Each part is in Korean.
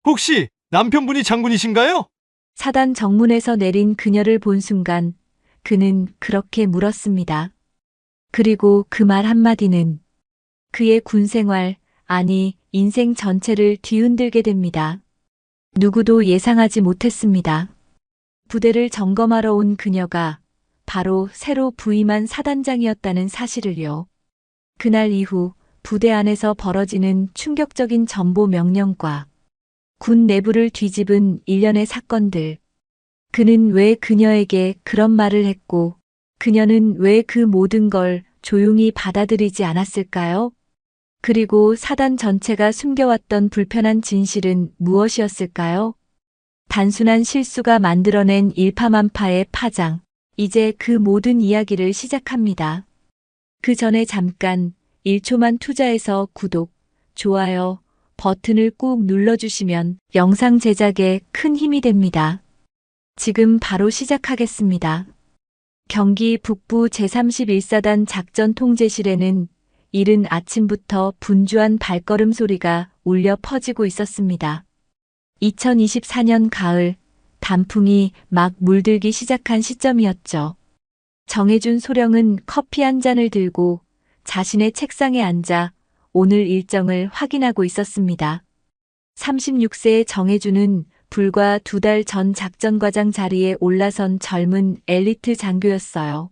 혹시 남편분이 장군이신가요? 사단 정문에서 내린 그녀를 본 순간 그는 그렇게 물었습니다. 그리고 그 말 한마디는 그의 군 생활, 아니 인생 전체를 뒤흔들게 됩니다. 누구도 예상하지 못했습니다. 부대를 점검하러 온 그녀가 바로 새로 부임한 사단장이었다는 사실을요. 그날 이후 부대 안에서 벌어지는 충격적인 전보 명령과 군 내부를 뒤집은 일련의 사건들. 그는 왜 그녀에게 그런 말을 했고, 그녀는 왜 그 모든 걸 조용히 받아들이지 않았을까요? 그리고 사단 전체가 숨겨왔던 불편한 진실은 무엇이었을까요? 단순한 실수가 만들어낸 일파만파의 파장. 이제 그 모든 이야기를 시작합니다. 그 전에 잠깐 1초만 투자해서 구독, 좋아요 버튼을 꾹 눌러주시면 영상 제작에 큰 힘이 됩니다. 지금 바로 시작하겠습니다. 경기 북부 제31사단 작전통제실에는 이른 아침부터 분주한 발걸음 소리가 울려 퍼지고 있었습니다. 2024년 가을, 단풍이 막 물들기 시작한 시점이었죠. 정해준 소령은 커피 한 잔을 들고 자신의 책상에 앉아 오늘 일정을 확인하고 있었습니다. 36세의 정해준은 불과 2달 전 작전과장 자리에 올라선 젊은 엘리트 장교였어요.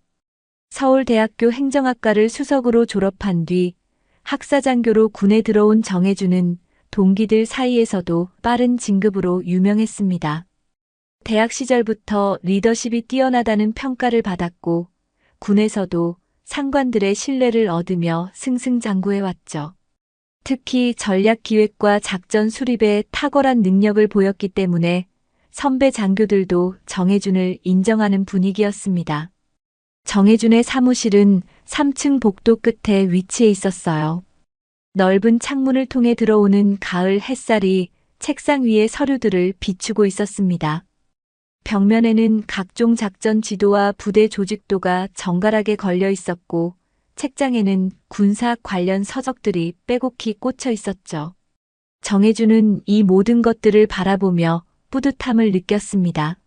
서울대학교 행정학과를 수석으로 졸업한 뒤 학사장교로 군에 들어온 정해준은 동기들 사이에서도 빠른 진급으로 유명했습니다. 대학 시절부터 리더십이 뛰어나다는 평가를 받았고 군에서도 상관들의 신뢰를 얻으며 승승장구해왔죠. 특히 전략기획과 작전 수립에 탁월한 능력을 보였기 때문에 선배 장교들도 정해준을 인정하는 분위기였습니다. 정해준의 사무실은 3층 복도 끝에 위치해 있었어요. 넓은 창문을 통해 들어오는 가을 햇살이 책상 위의 서류들을 비추고 있었습니다. 벽면에는 각종 작전 지도와 부대 조직도가 정갈하게 걸려 있었고 책장에는 군사 관련 서적들이 빼곡히 꽂혀 있었죠. 정해주는 이 모든 것들을 바라보며 뿌듯함을 느꼈습니다.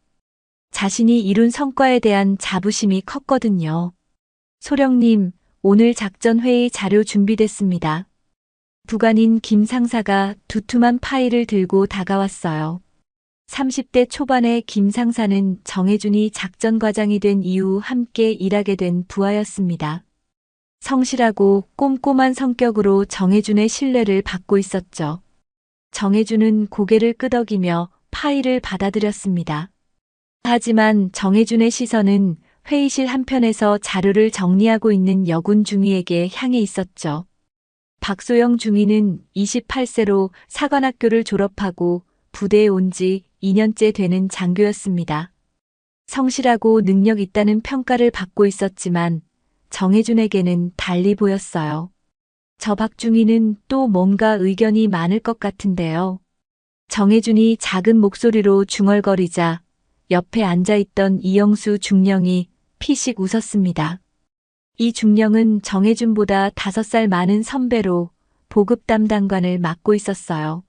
자신이 이룬 성과에 대한 자부심이 컸거든요. 소령님, 오늘 작전회의 자료 준비됐습니다. 부관인 김 상사가 두툼한 파일을 들고 다가왔어요. 30대 초반의 김 상사는 정해준이 작전과장이 된 이후 함께 일하게 된 부하였습니다. 성실하고 꼼꼼한 성격으로 정해준의 신뢰를 받고 있었죠. 정해준은 고개를 끄덕이며 파일을 받아들였습니다. 하지만 정해준의 시선은 회의실 한편에서 자료를 정리하고 있는 여군 중위에게 향해 있었죠. 박소영 중위는 28세로 사관학교를 졸업하고 부대에 온 지 2년째 되는 장교였습니다. 성실하고 능력 있다는 평가를 받고 있었지만 정해준에게는 달리 보였어요. 저 박중위는 또 뭔가 의견이 많을 것 같은데요. 정해준이 작은 목소리로 중얼거리자 옆에 앉아있던 이영수 중령이 피식 웃었습니다. 이 중령은 정해준보다 5살 많은 선배로 보급 담당관을 맡고 있었어요.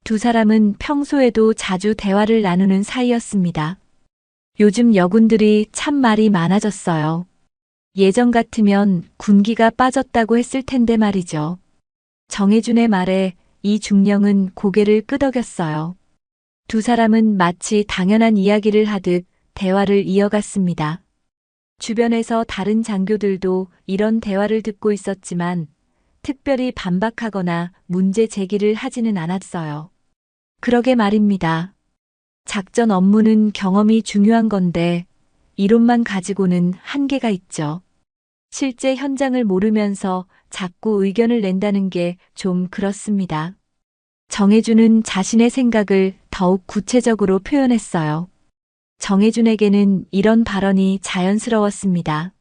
두 사람은 평소에도 자주 대화를 나누는 사이였습니다. 요즘 여군들이 참 말이 많아졌어요. 예전 같으면 군기가 빠졌다고 했을 텐데 말이죠. 정해준의 말에 이 중령은 고개를 끄덕였어요. 두 사람은 마치 당연한 이야기를 하듯 대화를 이어갔습니다. 주변에서 다른 장교들도 이런 대화를 듣고 있었지만 특별히 반박하거나 문제 제기를 하지는 않았어요. 그러게 말입니다. 작전 업무는 경험이 중요한 건데 이론만 가지고는 한계가 있죠. 실제 현장을 모르면서 자꾸 의견을 낸다는 게 좀 그렇습니다. 정해준은 자신의 생각을 더욱 구체적으로 표현했어요. 정해준에게는 이런 발언이 자연스러웠습니다.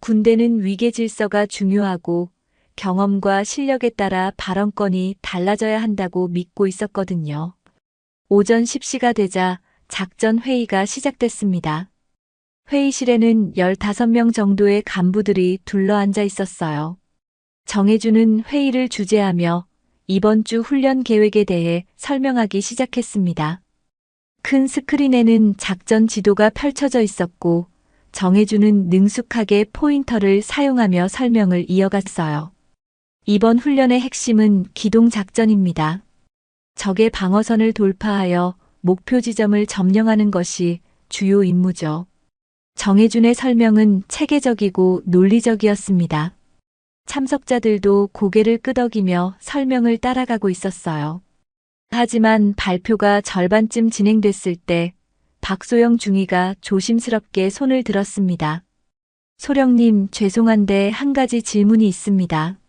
군대는 위계 질서가 중요하고 경험과 실력에 따라 발언권이 달라져야 한다고 믿고 있었거든요. 오전 10시가 되자 작전 회의가 시작됐습니다. 회의실에는 15명 정도의 간부들이 둘러앉아 있었어요. 정해준은 회의를 주재하며 이번 주 훈련 계획에 대해 설명하기 시작했습니다. 큰 스크린에는 작전 지도가 펼쳐져 있었고 정해주는 능숙하게 포인터를 사용하며 설명을 이어갔어요. 이번 훈련의 핵심은 기동 작전입니다. 적의 방어선을 돌파하여 목표 지점을 점령하는 것이 주요 임무죠. 정해준의 설명은 체계적이고 논리적이었습니다. 참석자들도 고개를 끄덕이며 설명을 따라가고 있었어요. 하지만 발표가 절반쯤 진행됐을 때 박소영 중위가 조심스럽게 손을 들었습니다. 소령님, 죄송한데 한 가지 질문이 있습니다.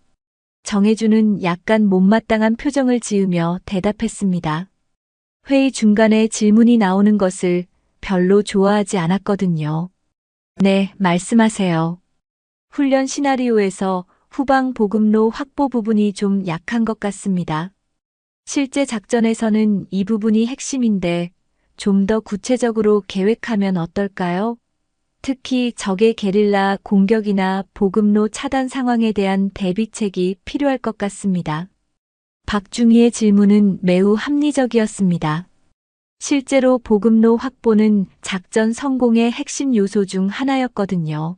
정해주는 약간 못마땅한 표정을 지으며 대답했습니다. 회의 중간에 질문이 나오는 것을 별로 좋아하지 않았거든요. 네, 말씀하세요. 훈련 시나리오에서 후방 보급로 확보 부분이 좀 약한 것 같습니다. 실제 작전에서는 이 부분이 핵심인데 좀 더 구체적으로 계획하면 어떨까요? 특히 적의 게릴라 공격이나 보급로 차단 상황에 대한 대비책이 필요할 것 같습니다. 박중희의 질문은 매우 합리적이었습니다. 실제로 보급로 확보는 작전 성공의 핵심 요소 중 하나였거든요.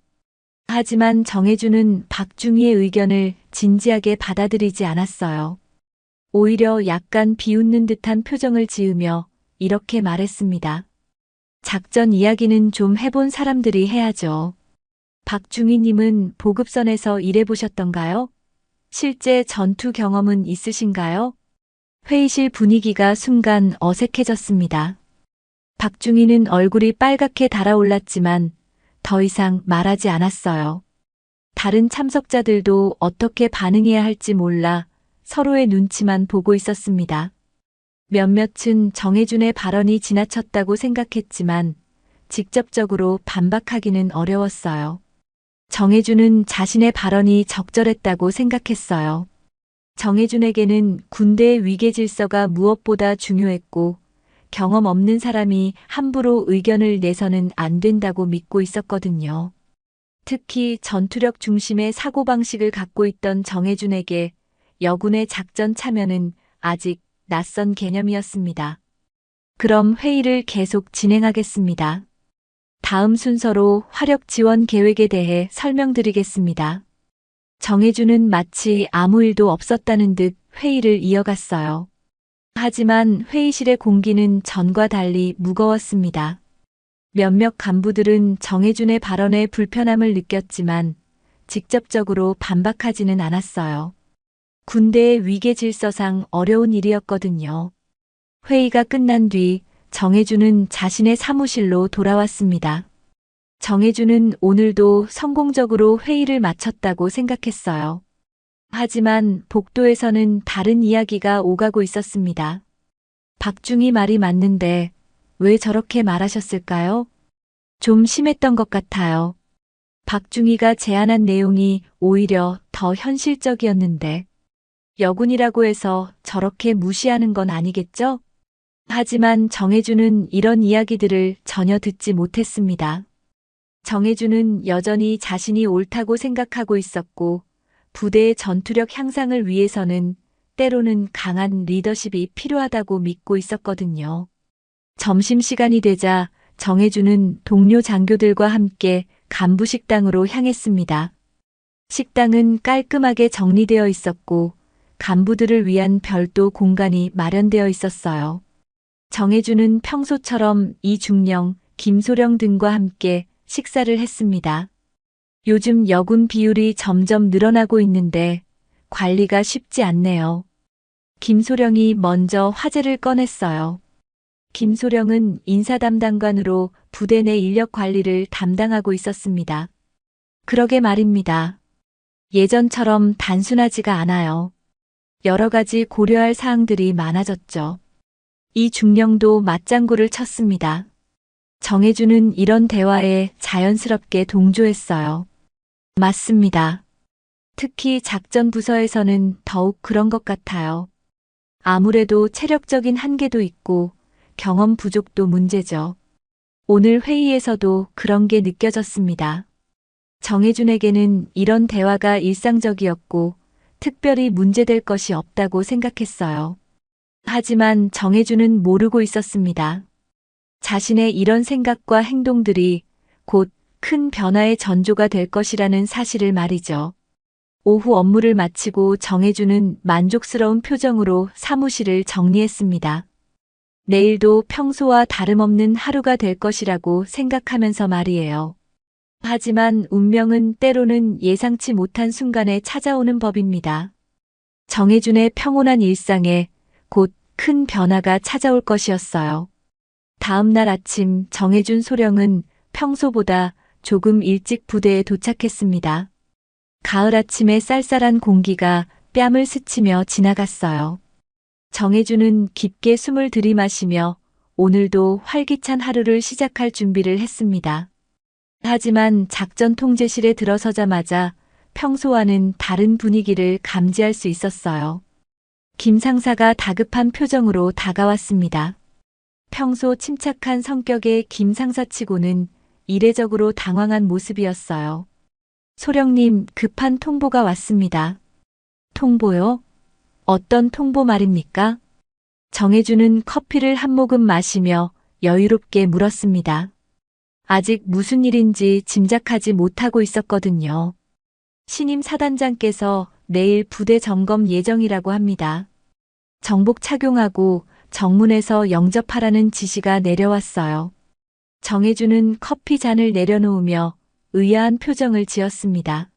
하지만 정해주는 박중희의 의견을 진지하게 받아들이지 않았어요. 오히려 약간 비웃는 듯한 표정을 지으며 이렇게 말했습니다. 작전 이야기는 좀 해본 사람들이 해야죠. 박중희님은 보급선에서 일해보셨던가요? 실제 전투 경험은 있으신가요? 회의실 분위기가 순간 어색해졌습니다. 박중희는 얼굴이 빨갛게 달아올랐지만 더 이상 말하지 않았어요. 다른 참석자들도 어떻게 반응해야 할지 몰라 서로의 눈치만 보고 있었습니다. 몇몇은 정해준의 발언이 지나쳤다고 생각했지만 직접적으로 반박하기는 어려웠어요. 정해준은 자신의 발언이 적절했다고 생각했어요. 정해준에게는 군대의 위계 질서가 무엇보다 중요했고 경험 없는 사람이 함부로 의견을 내서는 안 된다고 믿고 있었거든요. 특히 전투력 중심의 사고방식을 갖고 있던 정해준에게 여군의 작전 참여는 아직 낯선 개념이었습니다. 그럼 회의를 계속 진행하겠습니다. 다음 순서로 화력 지원 계획에 대해 설명드리겠습니다. 정해주는 마치 아무 일도 없었다는 듯 회의를 이어갔어요. 하지만 회의실의 공기는 전과 달리 무거웠습니다. 몇몇 간부들은 정해준의 발언에 불편함을 느꼈지만 직접적으로 반박하지는 않았어요. 군대의 위계 질서상 어려운 일이었거든요. 회의가 끝난 뒤 정해주는 자신의 사무실로 돌아왔습니다. 정해주는 오늘도 성공적으로 회의를 마쳤다고 생각했어요. 하지만 복도에서는 다른 이야기가 오가고 있었습니다. 박중희 말이 맞는데 왜 저렇게 말하셨을까요? 좀 심했던 것 같아요. 박중희가 제안한 내용이 오히려 더 현실적이었는데 여군이라고 해서 저렇게 무시하는 건 아니겠죠? 하지만 정해주는 이런 이야기들을 전혀 듣지 못했습니다. 정해주는 여전히 자신이 옳다고 생각하고 있었고 부대의 전투력 향상을 위해서는 때로는 강한 리더십이 필요하다고 믿고 있었거든요. 점심시간이 되자 정해주는 동료 장교들과 함께 간부 식당으로 향했습니다. 식당은 깔끔하게 정리되어 있었고 간부들을 위한 별도 공간이 마련되어 있었어요. 정해주는 평소처럼 이중령, 김소령 등과 함께 식사를 했습니다. 요즘 여군 비율이 점점 늘어나고 있는데 관리가 쉽지 않네요. 김소령이 먼저 화제를 꺼냈어요. 김소령은 인사담당관으로 부대 내 인력 관리를 담당하고 있었습니다. 그러게 말입니다. 예전처럼 단순하지가 않아요. 여러 가지 고려할 사항들이 많아졌죠. 이중령도 맞장구를 쳤습니다. 정해주는 이런 대화에 자연스럽게 동조했어요. 맞습니다. 특히 작전 부서에서는 더욱 그런 것 같아요. 아무래도 체력적인 한계도 있고 경험 부족도 문제죠. 오늘 회의에서도 그런 게 느껴졌습니다. 정해준에게는 이런 대화가 일상적이었고 특별히 문제될 것이 없다고 생각했어요. 하지만 정혜준은 모르고 있었습니다. 자신의 이런 생각과 행동들이 곧 큰 변화의 전조가 될 것이라는 사실을 말이죠. 오후 업무를 마치고 정혜준은 만족스러운 표정으로 사무실을 정리했습니다. 내일도 평소와 다름없는 하루가 될 것이라고 생각하면서 말이에요. 하지만 운명은 때로는 예상치 못한 순간에 찾아오는 법입니다. 정혜준의 평온한 일상에 곧 큰 변화가 찾아올 것이었어요. 다음 날 아침 정혜준 소령은 평소보다 조금 일찍 부대에 도착했습니다. 가을 아침의 쌀쌀한 공기가 뺨을 스치며 지나갔어요. 정혜준은 깊게 숨을 들이마시며 오늘도 활기찬 하루를 시작할 준비를 했습니다. 하지만 작전 통제실에 들어서자마자 평소와는 다른 분위기를 감지할 수 있었어요. 김 상사가 다급한 표정으로 다가왔습니다. 평소 침착한 성격의 김 상사치고는 이례적으로 당황한 모습이었어요. 소령님, 급한 통보가 왔습니다. 통보요? 어떤 통보 말입니까? 정혜준은 커피를 한 모금 마시며 여유롭게 물었습니다. 아직 무슨 일인지 짐작하지 못하고 있었거든요. 신임 사단장께서 내일 부대 점검 예정이라고 합니다. 정복 착용하고 정문에서 영접하라는 지시가 내려왔어요. 정혜준은 커피 잔을 내려놓으며 의아한 표정을 지었습니다.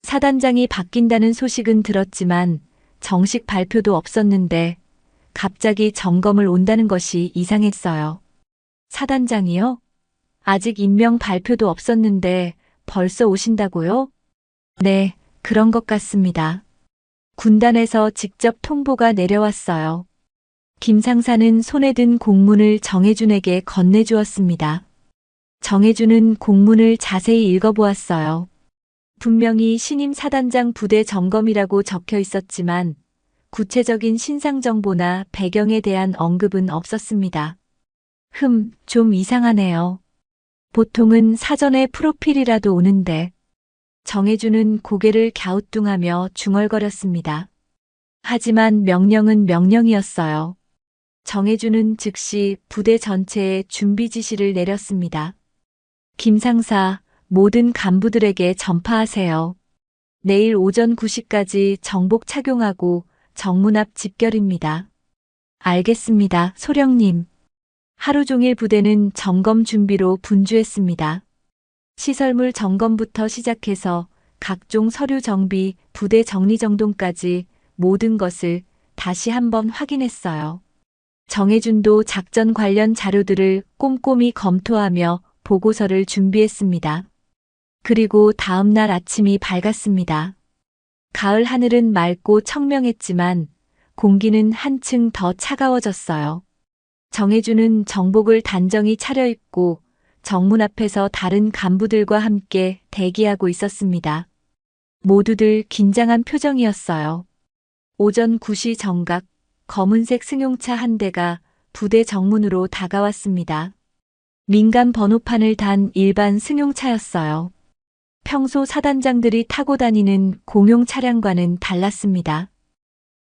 사단장이 바뀐다는 소식은 들었지만 정식 발표도 없었는데 갑자기 점검을 온다는 것이 이상했어요. 사단장이요? 아직 임명 발표도 없었는데 벌써 오신다고요? 네, 그런 것 같습니다. 군단에서 직접 통보가 내려왔어요. 김 상사는 손에 든 공문을 정혜준에게 건네주었습니다. 정혜준은 공문을 자세히 읽어보았어요. 분명히 신임 사단장 부대 점검이라고 적혀 있었지만 구체적인 신상 정보나 배경에 대한 언급은 없었습니다. 좀 이상하네요. 보통은 사전에 프로필이라도 오는데. 정혜준은 고개를 갸우뚱하며 중얼거렸습니다. 하지만 명령은 명령이었어요. 정혜준은 즉시 부대 전체에 준비 지시를 내렸습니다. 김 상사, 모든 간부들에게 전파하세요. 내일 오전 9시까지 정복 착용하고 정문 앞 집결입니다. 알겠습니다, 소령님. 하루 종일 부대는 점검 준비로 분주했습니다. 시설물 점검부터 시작해서 각종 서류 정비, 부대 정리정돈까지 모든 것을 다시 한번 확인했어요. 정혜준도 작전 관련 자료들을 꼼꼼히 검토하며 보고서를 준비했습니다. 그리고 다음 날 아침이 밝았습니다. 가을 하늘은 맑고 청명했지만 공기는 한층 더 차가워졌어요. 정혜준은 정복을 단정히 차려입고 정문 앞에서 다른 간부들과 함께 대기하고 있었습니다. 모두들 긴장한 표정이었어요. 오전 9시 정각, 검은색 승용차 한 대가 부대 정문으로 다가왔습니다. 민간 번호판을 단 일반 승용차였어요. 평소 사단장들이 타고 다니는 공용 차량과는 달랐습니다.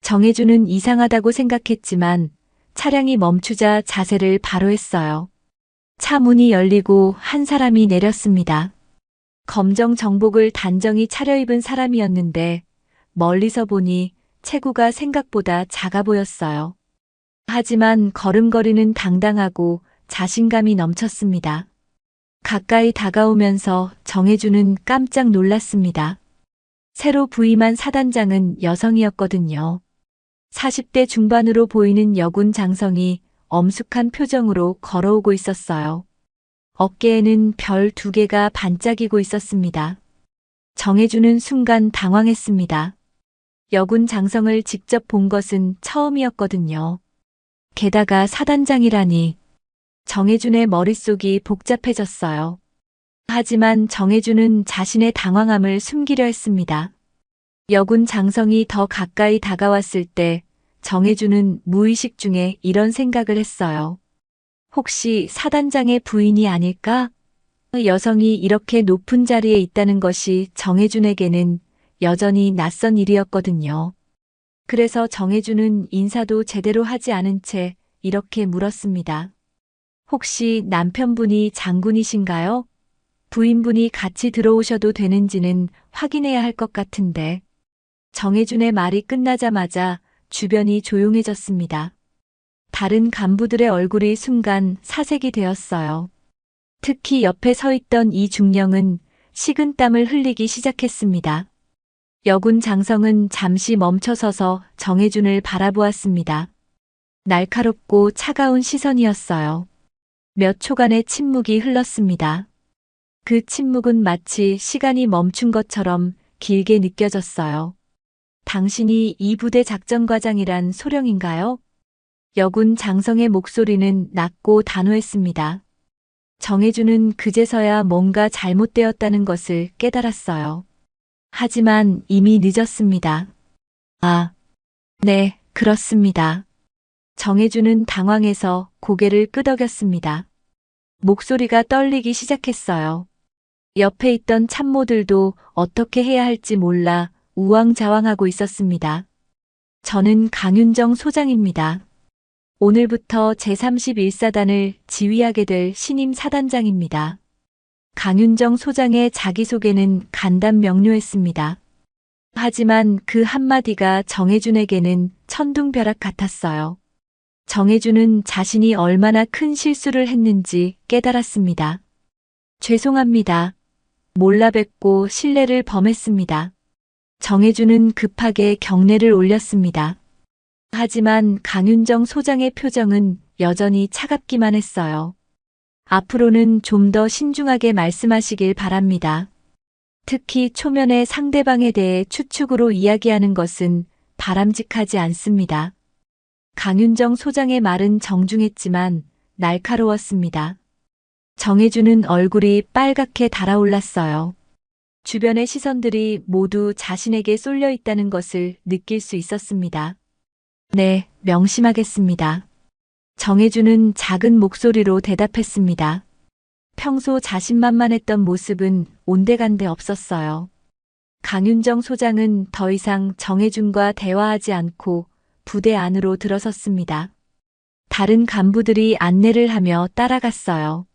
정혜준은 이상하다고 생각했지만 차량이 멈추자 자세를 바로 했어요. 차 문이 열리고 한 사람이 내렸습니다. 검정 정복을 단정히 차려입은 사람이었는데 멀리서 보니 체구가 생각보다 작아 보였어요. 하지만 걸음걸이는 당당하고 자신감이 넘쳤습니다. 가까이 다가오면서 정혜준은 깜짝 놀랐습니다. 새로 부임한 사단장은 여성이었거든요. 40대 중반으로 보이는 여군 장성이 엄숙한 표정으로 걸어오고 있었어요. 어깨에는 별 2개가 반짝이고 있었습니다. 정혜준은 순간 당황했습니다. 여군 장성을 직접 본 것은 처음이었거든요. 게다가 사단장이라니. 정혜준의 머릿속이 복잡해졌어요. 하지만 정혜준은 자신의 당황함을 숨기려 했습니다. 여군 장성이 더 가까이 다가왔을 때 정혜준은 무의식 중에 이런 생각을 했어요. 혹시 사단장의 부인이 아닐까? 여성이 이렇게 높은 자리에 있다는 것이 정혜준에게는 여전히 낯선 일이었거든요. 그래서 정혜준은 인사도 제대로 하지 않은 채 이렇게 물었습니다. 혹시 남편분이 장군이신가요? 부인분이 같이 들어오셔도 되는지는 확인해야 할 것 같은데. 정혜준의 말이 끝나자마자 주변이 조용해졌습니다. 다른 간부들의 얼굴이 순간 사색이 되었어요. 특히 옆에 서 있던 이 중령은 식은땀을 흘리기 시작했습니다. 여군 장성은 잠시 멈춰서서 정혜준을 바라보았습니다. 날카롭고 차가운 시선이었어요. 몇 초간의 침묵이 흘렀습니다. 그 침묵은 마치 시간이 멈춘 것처럼 길게 느껴졌어요. 당신이 이 부대 작전과장이란 소령인가요? 여군 장성의 목소리는 낮고 단호했습니다. 정혜준은 그제서야 뭔가 잘못되었다는 것을 깨달았어요. 하지만 이미 늦었습니다. 아, 네, 그렇습니다. 정혜준은 당황해서 고개를 끄덕였습니다. 목소리가 떨리기 시작했어요. 옆에 있던 참모들도 어떻게 해야 할지 몰라 우왕좌왕하고 있었습니다. 저는 강윤정 소장입니다. 오늘부터 제31사단을 지휘하게 될 신임 사단장입니다. 강윤정 소장의 자기소개는 간단 명료했습니다. 하지만 그 한마디가 정혜준에게는 천둥벼락 같았어요. 정혜준은 자신이 얼마나 큰 실수를 했는지 깨달았습니다. 죄송합니다. 몰라 뵙고 신뢰를 범했습니다. 정혜준은 급하게 경례를 올렸습니다. 하지만 강윤정 소장의 표정은 여전히 차갑기만 했어요. 앞으로는 좀 더 신중하게 말씀하시길 바랍니다. 특히 초면에 상대방에 대해 추측으로 이야기하는 것은 바람직하지 않습니다. 강윤정 소장의 말은 정중했지만 날카로웠습니다. 정혜준은 얼굴이 빨갛게 달아올랐어요. 주변의 시선들이 모두 자신에게 쏠려 있다는 것을 느낄 수 있었습니다. 네, 명심하겠습니다. 정혜준은 작은 목소리로 대답했습니다. 평소 자신만만했던 모습은 온데간데 없었어요. 강윤정 소장은 더 이상 정혜준과 대화하지 않고 부대 안으로 들어섰습니다. 다른 간부들이 안내를 하며 따라갔어요.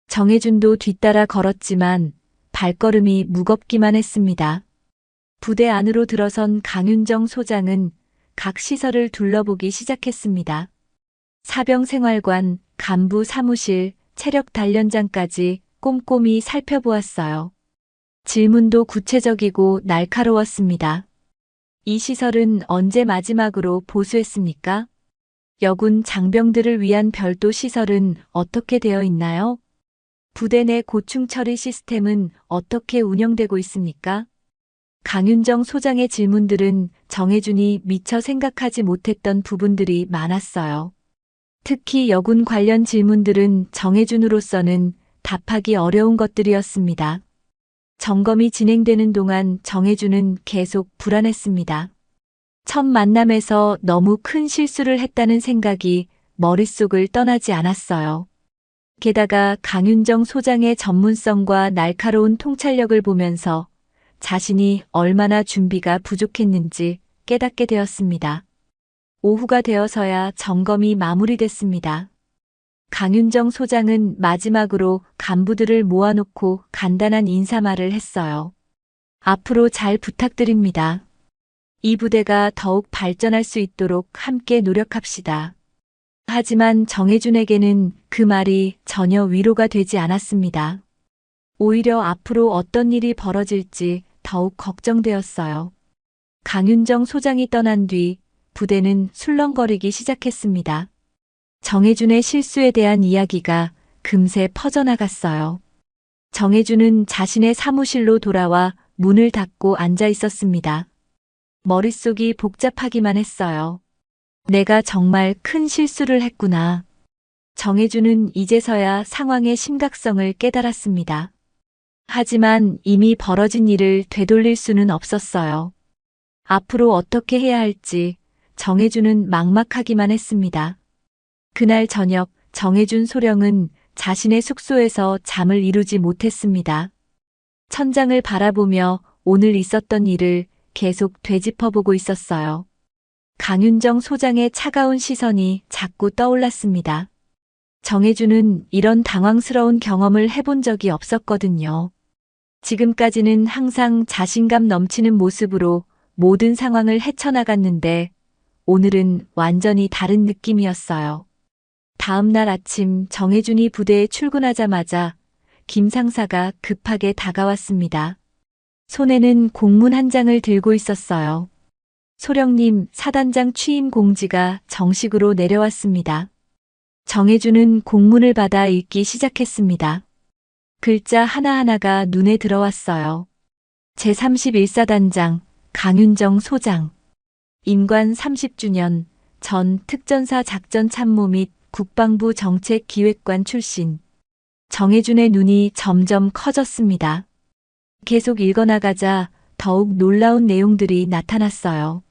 정혜준도 뒤따라 걸었지만 발걸음이 무겁기만 했습니다. 부대 안으로 들어선 강윤정 소장은 각 시설을 둘러보기 시작했습니다. 사병생활관, 간부 사무실, 체력 단련장까지 꼼꼼히 살펴보았어요. 질문도 구체적이고 날카로웠습니다. 이 시설은 언제 마지막으로 보수했습니까? 여군 장병들을 위한 별도 시설은 어떻게 되어 있나요? 부대 내 고충 처리 시스템은 어떻게 운영되고 있습니까? 강윤정 소장의 질문들은 정혜준이 미처 생각하지 못했던 부분들이 많았어요. 특히 여군 관련 질문들은 정혜준으로서는 답하기 어려운 것들이었습니다. 점검이 진행되는 동안 정혜준은 계속 불안했습니다. 첫 만남에서 너무 큰 실수를 했다는 생각이 머릿속을 떠나지 않았어요. 게다가 강윤정 소장의 전문성과 날카로운 통찰력을 보면서 자신이 얼마나 준비가 부족했는지 깨닫게 되었습니다. 오후가 되어서야 점검이 마무리됐습니다. 강윤정 소장은 마지막으로 간부들을 모아놓고 간단한 인사말을 했어요. 앞으로 잘 부탁드립니다. 이 부대가 더욱 발전할 수 있도록 함께 노력합시다. 하지만 정혜준에게는 그 말이 전혀 위로가 되지 않았습니다. 오히려 앞으로 어떤 일이 벌어질지 더욱 걱정되었어요. 강윤정 소장이 떠난 뒤 부대는 술렁거리기 시작했습니다. 정혜준의 실수에 대한 이야기가 금세 퍼져나갔어요. 정혜준은 자신의 사무실로 돌아와 문을 닫고 앉아 있었습니다. 머릿속이 복잡하기만 했어요. 내가 정말 큰 실수를 했구나. 정혜준은 이제서야 상황의 심각성을 깨달았습니다. 하지만 이미 벌어진 일을 되돌릴 수는 없었어요. 앞으로 어떻게 해야 할지 정혜준은 막막하기만 했습니다. 그날 저녁 정혜준 소령은 자신의 숙소에서 잠을 이루지 못했습니다. 천장을 바라보며 오늘 있었던 일을 계속 되짚어보고 있었어요. 강윤정 소장의 차가운 시선이 자꾸 떠올랐습니다. 정혜주는 이런 당황스러운 경험을 해본 적이 없었거든요. 지금까지는 항상 자신감 넘치는 모습으로 모든 상황을 헤쳐나갔는데 오늘은 완전히 다른 느낌이었어요. 다음 날 아침 정혜준이 부대에 출근하자마자 김 상사가 급하게 다가왔습니다. 손에는 공문 한 장을 들고 있었어요. 소령님, 사단장 취임 공지가 정식으로 내려왔습니다. 정혜준은 공문을 받아 읽기 시작했습니다. 글자 하나하나가 눈에 들어왔어요. 제31사단장 강윤정 소장. 임관 30주년 전 특전사 작전참모 및 국방부 정책기획관 출신. 정혜준의 눈이 점점 커졌습니다. 계속 읽어나가자 더욱 놀라운 내용들이 나타났어요.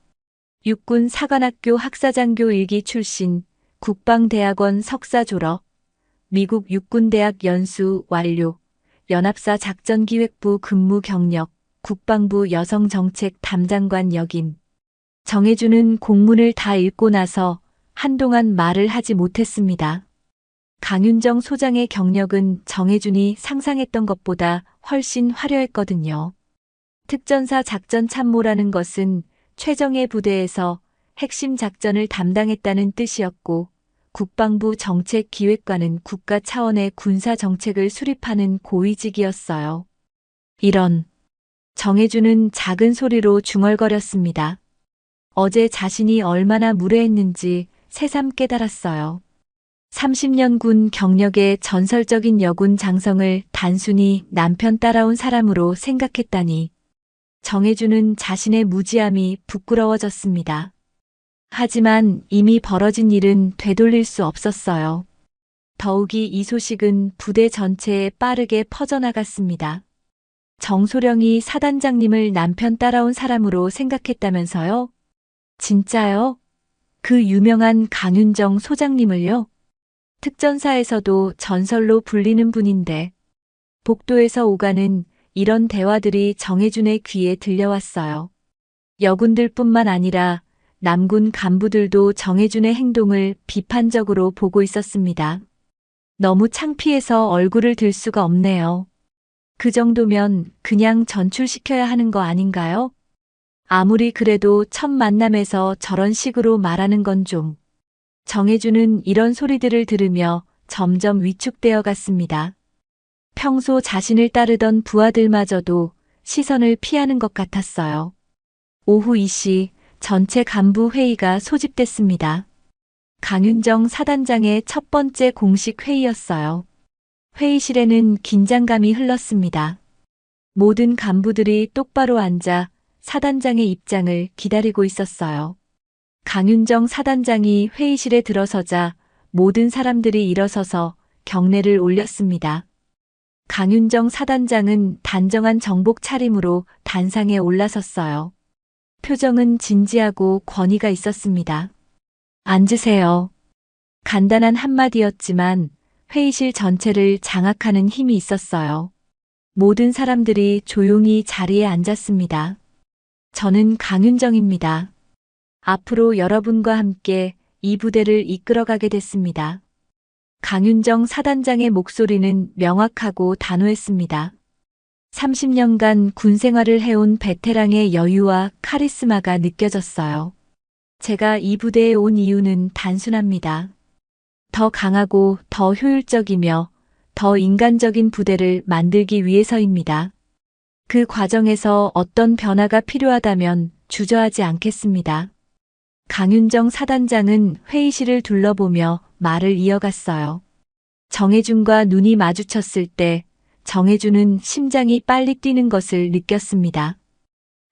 육군 사관학교 학사장교 일기 출신, 국방대학원 석사 졸업, 미국 육군대학 연수 완료, 연합사 작전기획부 근무 경력, 국방부 여성정책 담당관 역임. 정혜준은 공문을 다 읽고 나서 한동안 말을 하지 못했습니다. 강윤정 소장의 경력은 정혜준이 상상했던 것보다 훨씬 화려했거든요. 특전사 작전참모라는 것은 최정예 부대에서 핵심 작전을 담당했다는 뜻이었고, 국방부 정책기획관은 국가 차원의 군사 정책을 수립하는 고위직이었어요. 이런. 정혜준은 작은 소리로 중얼거렸습니다. 어제 자신이 얼마나 무례했는지 새삼 깨달았어요. 30년 군 경력의 전설적인 여군 장성을 단순히 남편 따라온 사람으로 생각했다니. 정혜준은 자신의 무지함이 부끄러워졌습니다. 하지만 이미 벌어진 일은 되돌릴 수 없었어요. 더욱이 이 소식은 부대 전체에 빠르게 퍼져나갔습니다. 정소령이 사단장님을 남편 따라온 사람으로 생각했다면서요? 진짜요? 그 유명한 강윤정 소장님을요? 특전사에서도 전설로 불리는 분인데, 복도에서 오가는 이런 대화들이 정혜준의 귀에 들려왔어요. 여군들뿐만 아니라 남군 간부들도 정혜준의 행동을 비판적으로 보고 있었습니다. 너무 창피해서 얼굴을 들 수가 없네요. 그 정도면 그냥 전출시켜야 하는 거 아닌가요? 아무리 그래도 첫 만남에서 저런 식으로 말하는 건 좀. 정혜준은 이런 소리들을 들으며 점점 위축되어 갔습니다. 평소 자신을 따르던 부하들마저도 시선을 피하는 것 같았어요. 오후 2시 전체 간부 회의가 소집됐습니다. 강윤정 사단장의 첫 번째 공식 회의였어요. 회의실에는 긴장감이 흘렀습니다. 모든 간부들이 똑바로 앉아 사단장의 입장을 기다리고 있었어요. 강윤정 사단장이 회의실에 들어서자 모든 사람들이 일어서서 경례를 올렸습니다. 강윤정 사단장은 단정한 정복 차림으로 단상에 올라섰어요. 표정은 진지하고 권위가 있었습니다. 앉으세요. 간단한 한마디였지만 회의실 전체를 장악하는 힘이 있었어요. 모든 사람들이 조용히 자리에 앉았습니다. 저는 강윤정입니다. 앞으로 여러분과 함께 이 부대를 이끌어가게 됐습니다. 강윤정 사단장의 목소리는 명확하고 단호했습니다. 30년간 군 생활을 해온 베테랑의 여유와 카리스마가 느껴졌어요. 제가 이 부대에 온 이유는 단순합니다. 더 강하고 더 효율적이며 더 인간적인 부대를 만들기 위해서입니다. 그 과정에서 어떤 변화가 필요하다면 주저하지 않겠습니다. 강윤정 사단장은 회의실을 둘러보며 말을 이어갔어요. 정혜준과 눈이 마주쳤을 때 정혜준은 심장이 빨리 뛰는 것을 느꼈습니다.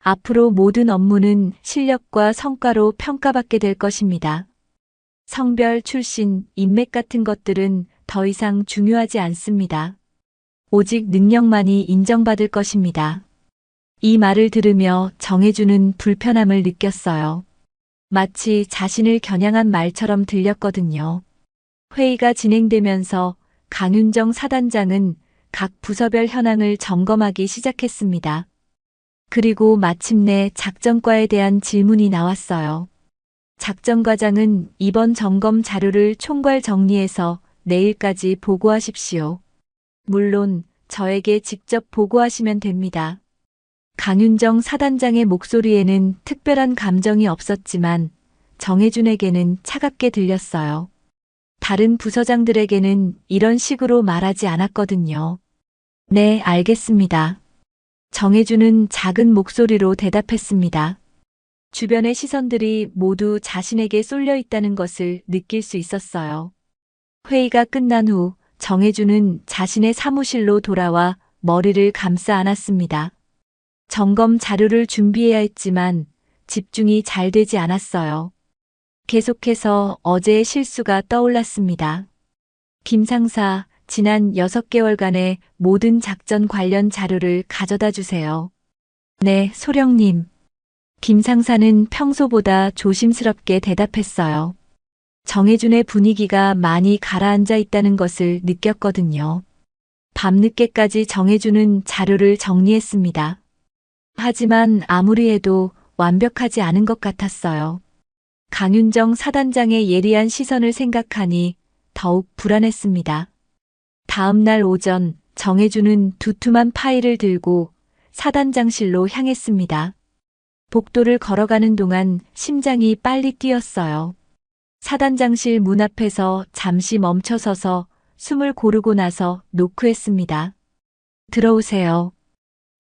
앞으로 모든 업무는 실력과 성과로 평가받게 될 것입니다. 성별, 출신, 인맥 같은 것들은 더 이상 중요하지 않습니다. 오직 능력만이 인정받을 것입니다. 이 말을 들으며 정혜준은 불편함을 느꼈어요. 마치 자신을 겨냥한 말처럼 들렸거든요. 회의가 진행되면서 강윤정 사단장은 각 부서별 현황을 점검하기 시작했습니다. 그리고 마침내 작전과에 대한 질문이 나왔어요. 작전과장은 이번 점검 자료를 총괄 정리해서 내일까지 보고하십시오. 물론 저에게 직접 보고하시면 됩니다. 강윤정 사단장의 목소리에는 특별한 감정이 없었지만 정혜준에게는 차갑게 들렸어요. 다른 부서장들에게는 이런 식으로 말하지 않았거든요. 네, 알겠습니다. 정혜준은 작은 목소리로 대답했습니다. 주변의 시선들이 모두 자신에게 쏠려 있다는 것을 느낄 수 있었어요. 회의가 끝난 후 정혜준은 자신의 사무실로 돌아와 머리를 감싸 안았습니다. 점검 자료를 준비해야 했지만 집중이 잘 되지 않았어요. 계속해서 어제의 실수가 떠올랐습니다. 김 상사, 지난 6개월간의 모든 작전 관련 자료를 가져다 주세요. 네, 소령님. 김 상사는 평소보다 조심스럽게 대답했어요. 정혜준의 분위기가 많이 가라앉아 있다는 것을 느꼈거든요. 밤늦게까지 정혜준은 자료를 정리했습니다. 하지만 아무리 해도 완벽하지 않은 것 같았어요. 강윤정 사단장의 예리한 시선을 생각하니 더욱 불안했습니다. 다음 날 오전 정혜준은 두툼한 파일을 들고 사단장실로 향했습니다. 복도를 걸어가는 동안 심장이 빨리 뛰었어요. 사단장실 문 앞에서 잠시 멈춰서서 숨을 고르고 나서 노크했습니다. 들어오세요.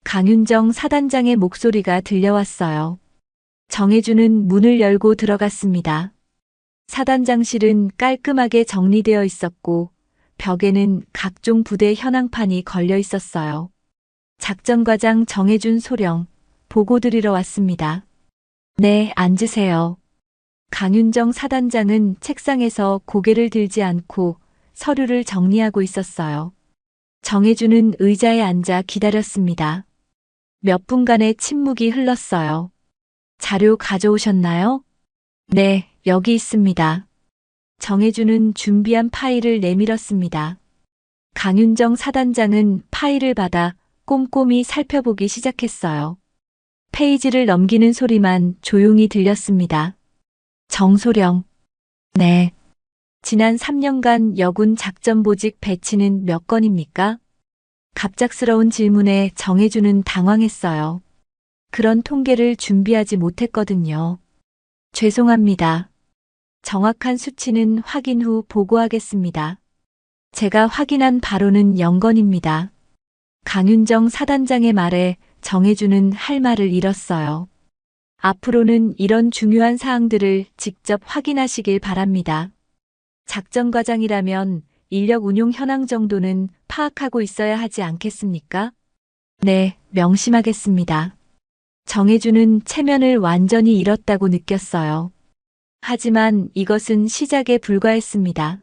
강윤정 사단장의 목소리가 들려왔어요. 정혜준은 문을 열고 들어갔습니다. 사단장실은 깔끔하게 정리되어 있었고 벽에는 각종 부대 현황판이 걸려 있었어요. 작전과장 정혜준 소령, 보고 드리러 왔습니다. 네, 앉으세요. 강윤정 사단장은 책상에서 고개를 들지 않고 서류를 정리하고 있었어요. 정혜준은 의자에 앉아 기다렸습니다. 몇 분간의 침묵이 흘렀어요. 자료 가져오셨나요? 네, 여기 있습니다. 정혜준은 준비한 파일을 내밀었습니다. 강윤정 사단장은 파일을 받아 꼼꼼히 살펴보기 시작했어요. 페이지를 넘기는 소리만 조용히 들렸습니다. 정소령. 네. 지난 3년간 여군 작전보직 배치는 몇 건입니까? 갑작스러운 질문에 정혜준은 당황했어요. 그런 통계를 준비하지 못했거든요. 죄송합니다. 정확한 수치는 확인 후 보고하겠습니다. 제가 확인한 바로는 0건입니다. 강윤정 사단장의 말에 정혜준은 할 말을 잃었어요. 앞으로는 이런 중요한 사항들을 직접 확인하시길 바랍니다. 작전과장이라면 인력 운용 현황 정도는 파악하고 있어야 하지 않겠습니까? 네, 명심하겠습니다. 정혜준은 체면을 완전히 잃었다고 느꼈어요. 하지만 이것은 시작에 불과했습니다.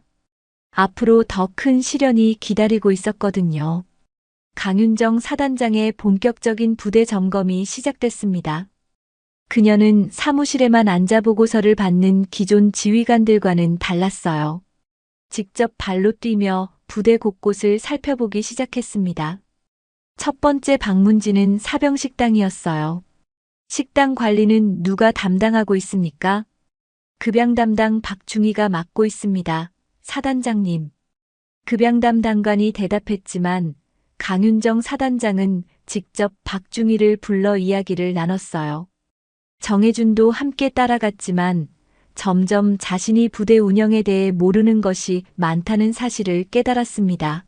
앞으로 더 큰 시련이 기다리고 있었거든요. 강윤정 사단장의 본격적인 부대 점검이 시작됐습니다. 그녀는 사무실에만 앉아 보고서를 받는 기존 지휘관들과는 달랐어요. 직접 발로 뛰며 부대 곳곳을 살펴보기 시작했습니다. 첫 번째 방문지는 사병 식당이었어요. 식당 관리는 누가 담당하고 있습니까? 급양 담당 박중희가 맡고 있습니다. 사단장님. 급양 담당관이 대답했지만 강윤정 사단장은 직접 박중희를 불러 이야기를 나눴어요. 정혜준도 함께 따라갔지만 점점 자신이 부대 운영에 대해 모르는 것이 많다는 사실을 깨달았습니다.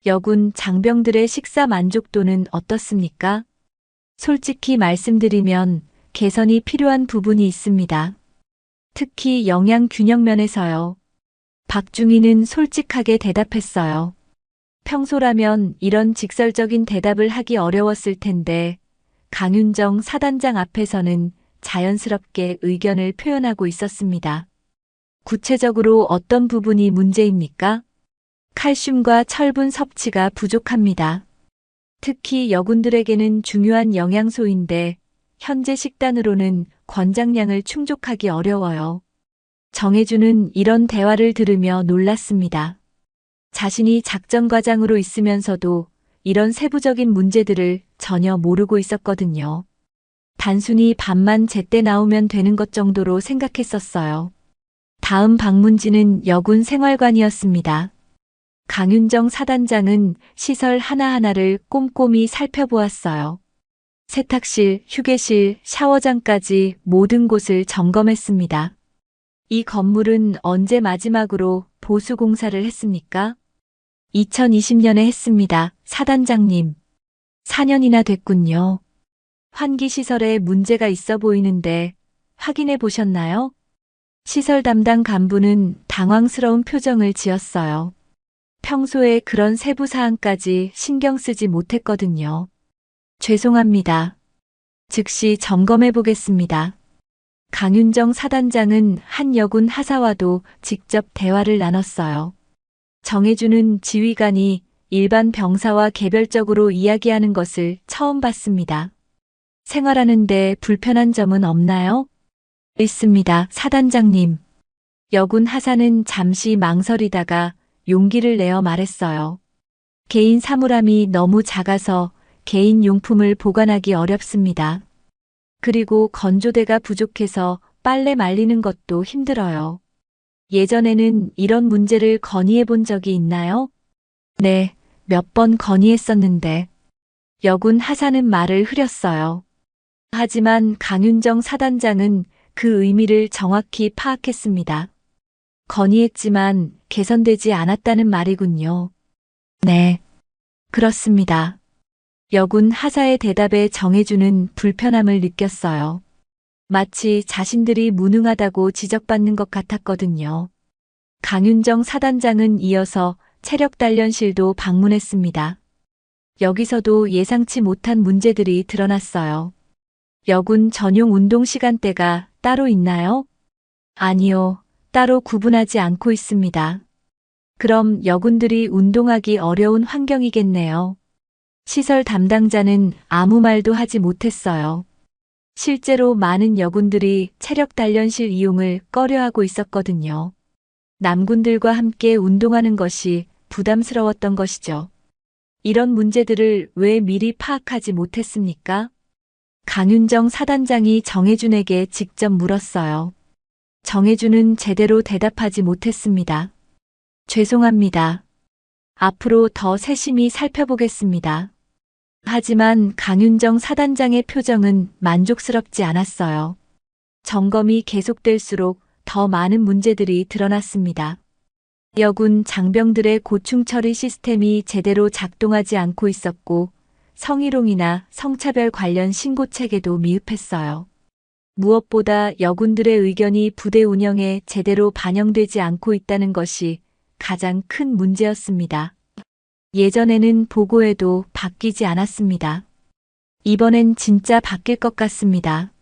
여군 장병들의 식사 만족도는 어떻습니까? 솔직히 말씀드리면 개선이 필요한 부분이 있습니다. 특히 영양 균형 면에서요. 박중희는 솔직하게 대답했어요. 평소라면 이런 직설적인 대답을 하기 어려웠을 텐데 강윤정 사단장 앞에서는 자연스럽게 의견을 표현하고 있었습니다. 구체적으로 어떤 부분이 문제입니까? 칼슘과 철분 섭취가 부족합니다. 특히 여군들에게는 중요한 영양소인데 현재 식단으로는 권장량을 충족하기 어려워요. 정혜준은 이런 대화를 들으며 놀랐습니다. 자신이 작전과장으로 있으면서도 이런 세부적인 문제들을 전혀 모르고 있었거든요. 단순히 밥만 제때 나오면 되는 것 정도로 생각했었어요. 다음 방문지는 여군 생활관이었습니다. 강윤정 사단장은 시설 하나하나를 꼼꼼히 살펴보았어요. 세탁실, 휴게실, 샤워장까지 모든 곳을 점검했습니다. 이 건물은 언제 마지막으로 보수 공사를 했습니까? 2020년에 했습니다, 사단장님. 4년이나 됐군요. 환기시설에 문제가 있어 보이는데 확인해 보셨나요? 시설 담당 간부는 당황스러운 표정을 지었어요. 평소에 그런 세부 사항까지 신경 쓰지 못했거든요. 죄송합니다. 즉시 점검해 보겠습니다. 강윤정 사단장은 한 여군 하사와도 직접 대화를 나눴어요. 정해주는 지휘관이 일반 병사와 개별적으로 이야기하는 것을 처음 봤습니다. 생활하는데 불편한 점은 없나요? 있습니다, 사단장님. 여군 하사는 잠시 망설이다가 용기를 내어 말했어요. 개인 사물함이 너무 작아서 개인 용품을 보관하기 어렵습니다. 그리고 건조대가 부족해서 빨래 말리는 것도 힘들어요. 예전에는 이런 문제를 건의해 본 적이 있나요? 네, 몇 번 건의했었는데. 여군 하사는 말을 흐렸어요. 하지만 강윤정 사단장은 그 의미를 정확히 파악했습니다. 건의했지만 개선되지 않았다는 말이군요. 네, 그렇습니다. 여군 하사의 대답에 정해주는 불편함을 느꼈어요. 마치 자신들이 무능하다고 지적받는 것 같았거든요. 강윤정 사단장은 이어서 체력단련실도 방문했습니다. 여기서도 예상치 못한 문제들이 드러났어요. 여군 전용 운동 시간대가 따로 있나요? 아니요, 따로 구분하지 않고 있습니다. 그럼 여군들이 운동하기 어려운 환경이겠네요. 시설 담당자는 아무 말도 하지 못했어요. 실제로 많은 여군들이 체력 단련실 이용을 꺼려하고 있었거든요. 남군들과 함께 운동하는 것이 부담스러웠던 것이죠. 이런 문제들을 왜 미리 파악하지 못했습니까? 강윤정 사단장이 정혜준에게 직접 물었어요. 정혜준은 제대로 대답하지 못했습니다. 죄송합니다. 앞으로 더 세심히 살펴보겠습니다. 하지만 강윤정 사단장의 표정은 만족스럽지 않았어요. 점검이 계속될수록 더 많은 문제들이 드러났습니다. 여군 장병들의 고충 처리 시스템이 제대로 작동하지 않고 있었고 성희롱이나 성차별 관련 신고 체계도 미흡했어요. 무엇보다 여군들의 의견이 부대 운영에 제대로 반영되지 않고 있다는 것이 가장 큰 문제였습니다. 예전에는 보고해도 바뀌지 않았습니다. 이번엔 진짜 바뀔 것 같습니다.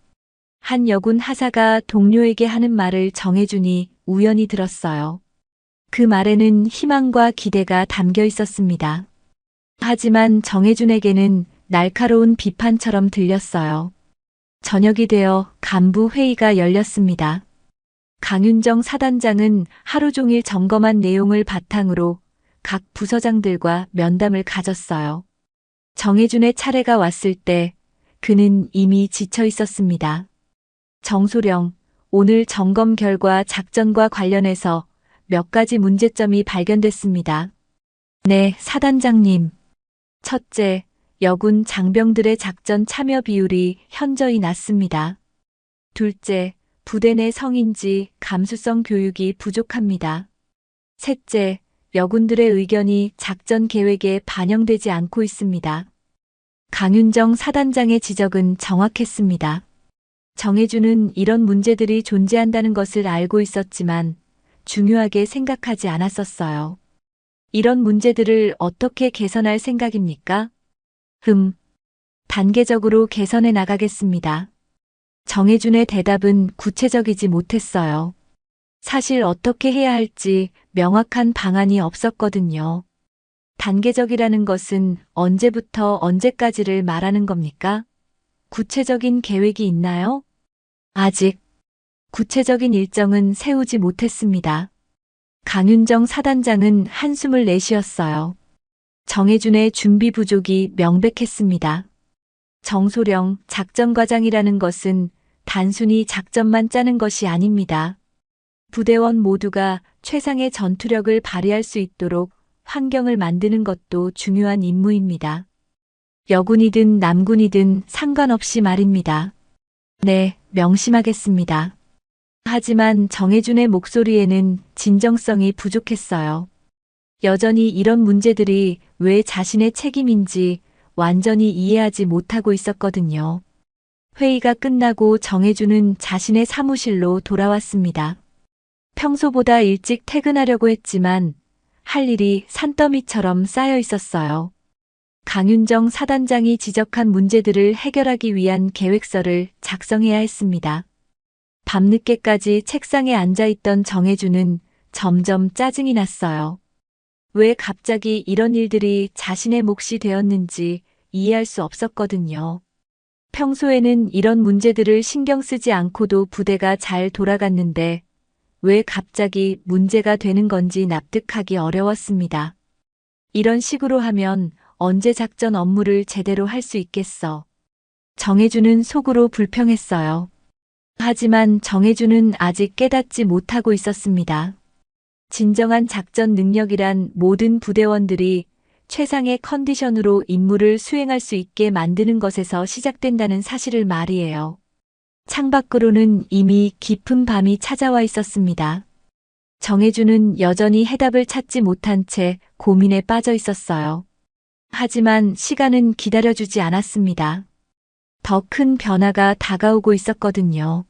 한 여군 하사가 동료에게 하는 말을 정해주니 우연히 들었어요. 그 말에는 희망과 기대가 담겨 있었습니다. 하지만 정해준에게는 날카로운 비판처럼 들렸어요. 저녁이 되어 간부 회의가 열렸습니다. 강윤정 사단장은 하루 종일 점검한 내용을 바탕으로 각 부서장들과 면담을 가졌어요. 정해준의 차례가 왔을 때 그는 이미 지쳐 있었습니다. 정소령, 오늘 점검 결과 작전과 관련해서 몇 가지 문제점이 발견됐습니다. 네, 사단장님. 첫째, 여군 장병들의 작전 참여 비율이 현저히 낮습니다. 둘째, 부대 내 성인지 감수성 교육이 부족합니다. 셋째, 여군들의 의견이 작전 계획에 반영되지 않고 있습니다. 강윤정 사단장의 지적은 정확했습니다. 정해주는 이런 문제들이 존재한다는 것을 알고 있었지만 중요하게 생각하지 않았었어요. 이런 문제들을 어떻게 개선할 생각입니까? 단계적으로 개선해 나가겠습니다. 정해준의 대답은 구체적이지 못했어요. 사실 어떻게 해야 할지 명확한 방안이 없었거든요. 단계적이라는 것은 언제부터 언제까지를 말하는 겁니까? 구체적인 계획이 있나요? 아직 구체적인 일정은 세우지 못했습니다. 강윤정 사단장은 한숨을 내쉬었어요. 정해준의 준비 부족이 명백했습니다. 정소령 작전과장이라는 것은 단순히 작전만 짜는 것이 아닙니다. 부대원 모두가 최상의 전투력을 발휘할 수 있도록 환경을 만드는 것도 중요한 임무입니다. 여군이든 남군이든 상관없이 말입니다. 네, 명심하겠습니다. 하지만 정해준의 목소리에는 진정성이 부족했어요. 여전히 이런 문제들이 왜 자신의 책임인지 완전히 이해하지 못하고 있었거든요. 회의가 끝나고 정해준은 자신의 사무실로 돌아왔습니다. 평소보다 일찍 퇴근하려고 했지만 할 일이 산더미처럼 쌓여 있었어요. 강윤정 사단장이 지적한 문제들을 해결하기 위한 계획서를 작성해야 했습니다. 밤늦게까지 책상에 앉아있던 정해준은 점점 짜증이 났어요. 왜 갑자기 이런 일들이 자신의 몫이 되었는지 이해할 수 없었거든요. 평소에는 이런 문제들을 신경 쓰지 않고도 부대가 잘 돌아갔는데 왜 갑자기 문제가 되는 건지 납득하기 어려웠습니다. 이런 식으로 하면 언제 작전 업무를 제대로 할 수 있겠어. 정해주는 속으로 불평했어요. 하지만 정해주는 아직 깨닫지 못하고 있었습니다. 진정한 작전 능력이란 모든 부대원들이 최상의 컨디션으로 임무를 수행할 수 있게 만드는 것에서 시작된다는 사실을 말이에요. 창밖으로는 이미 깊은 밤이 찾아와 있었습니다. 정해주는 여전히 해답을 찾지 못한 채 고민에 빠져 있었어요. 하지만 시간은 기다려주지 않았습니다. 더 큰 변화가 다가오고 있었거든요.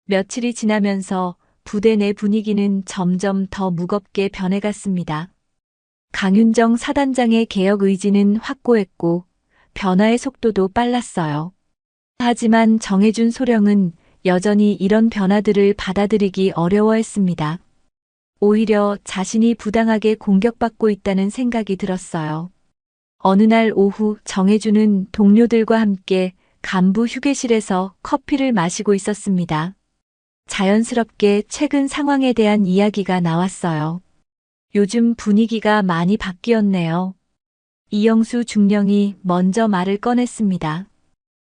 며칠이 지나면서 부대 내 분위기는 점점 더 무겁게 변해갔습니다. 강윤정 사단장의 개혁 의지는 확고했고 변화의 속도도 빨랐어요. 하지만 정해준 소령은 여전히 이런 변화들을 받아들이기 어려워했습니다. 오히려 자신이 부당하게 공격받고 있다는 생각이 들었어요. 어느 날 오후 정해준은 동료들과 함께 간부 휴게실에서 커피를 마시고 있었습니다. 자연스럽게 최근 상황에 대한 이야기가 나왔어요. 요즘 분위기가 많이 바뀌었네요. 이영수 중령이 먼저 말을 꺼냈습니다.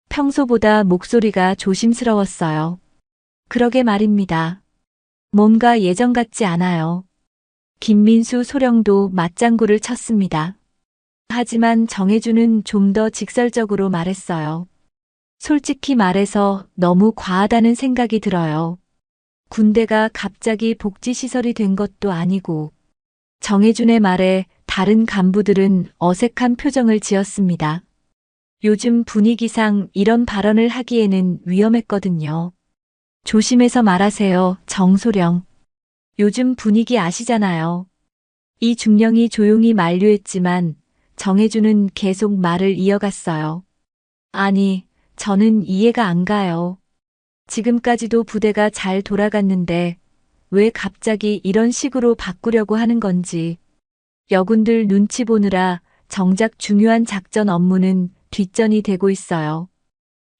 평소보다 목소리가 조심스러웠어요. 그러게 말입니다. 뭔가 예전 같지 않아요. 김민수 소령도 맞장구를 쳤습니다. 하지만 정해주는 좀 더 직설적으로 말했어요. 솔직히 말해서 너무 과하다는 생각이 들어요. 군대가 갑자기 복지시설이 된 것도 아니고. 정해준의 말에 다른 간부들은 어색한 표정을 지었습니다. 요즘 분위기상 이런 발언을 하기에는 위험했거든요. 조심해서 말하세요, 정소령. 요즘 분위기 아시잖아요. 이 중령이 조용히 만류했지만 정해주는 계속 말을 이어갔어요. 아니, 저는 이해가 안 가요. 지금까지도 부대가 잘 돌아갔는데 왜 갑자기 이런 식으로 바꾸려고 하는 건지. 여군들 눈치 보느라 정작 중요한 작전 업무는 뒷전이 되고 있어요.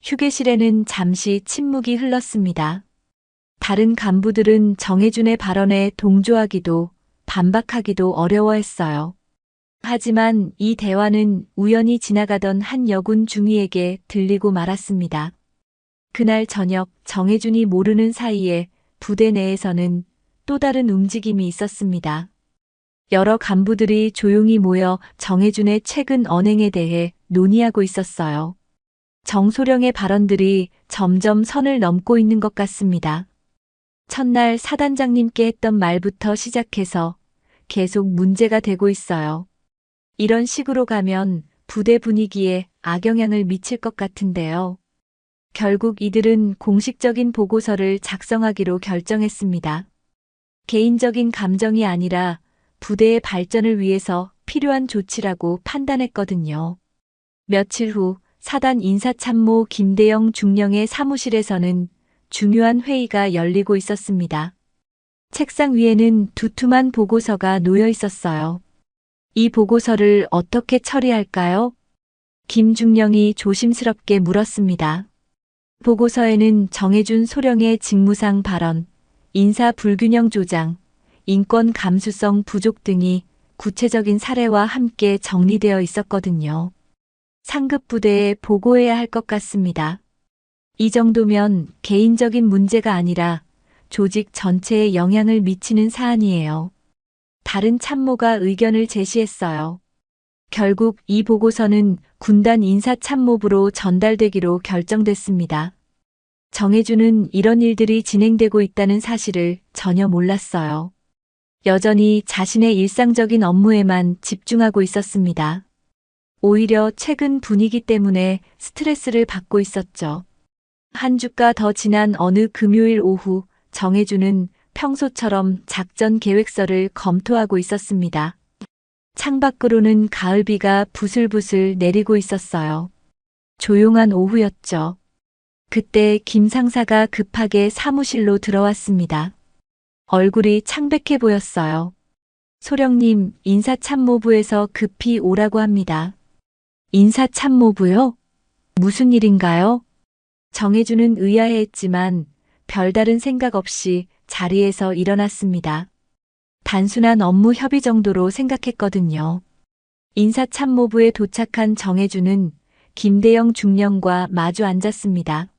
휴게실에는 잠시 침묵이 흘렀습니다. 다른 간부들은 정해준의 발언에 동조하기도 반박하기도 어려워했어요. 하지만 이 대화는 우연히 지나가던 한 여군 중위에게 들리고 말았습니다. 그날 저녁 정해준이 모르는 사이에 부대 내에서는 또 다른 움직임이 있었습니다. 여러 간부들이 조용히 모여 정해준의 최근 언행에 대해 논의하고 있었어요. 정소령의 발언들이 점점 선을 넘고 있는 것 같습니다. 첫날 사단장님께 했던 말부터 시작해서 계속 문제가 되고 있어요. 이런 식으로 가면 부대 분위기에 악영향을 미칠 것 같은데요. 결국 이들은 공식적인 보고서를 작성하기로 결정했습니다. 개인적인 감정이 아니라 부대의 발전을 위해서 필요한 조치라고 판단했거든요. 며칠 후 사단 인사참모 김대영 중령의 사무실에서는 중요한 회의가 열리고 있었습니다. 책상 위에는 두툼한 보고서가 놓여 있었어요. 이 보고서를 어떻게 처리할까요? 김 중령이 조심스럽게 물었습니다. 보고서에는 정해준 소령의 직무상 발언, 인사 불균형 조장, 인권 감수성 부족 등이 구체적인 사례와 함께 정리되어 있었거든요. 상급 부대에 보고해야 할 것 같습니다. 이 정도면 개인적인 문제가 아니라 조직 전체에 영향을 미치는 사안이에요. 다른 참모가 의견을 제시했어요. 결국 이 보고서는 군단 인사참모부로 전달되기로 결정됐습니다. 정혜준은 이런 일들이 진행되고 있다는 사실을 전혀 몰랐어요. 여전히 자신의 일상적인 업무에만 집중하고 있었습니다. 오히려 최근 분위기 때문에 스트레스를 받고 있었죠. 한 주가 더 지난 어느 금요일 오후 정혜준은 평소처럼 작전 계획서를 검토하고 있었습니다. 창밖으로는 가을비가 부슬부슬 내리고 있었어요. 조용한 오후였죠. 그때 김 상사가 급하게 사무실로 들어왔습니다. 얼굴이 창백해 보였어요. 소령님, 인사참모부에서 급히 오라고 합니다. 인사참모부요? 무슨 일인가요? 정혜준은 의아해했지만 별다른 생각 없이 자리에서 일어났습니다. 단순한 업무 협의 정도로 생각했거든요. 인사참모부에 도착한 정혜준은 김대영 중령과 마주 앉았습니다.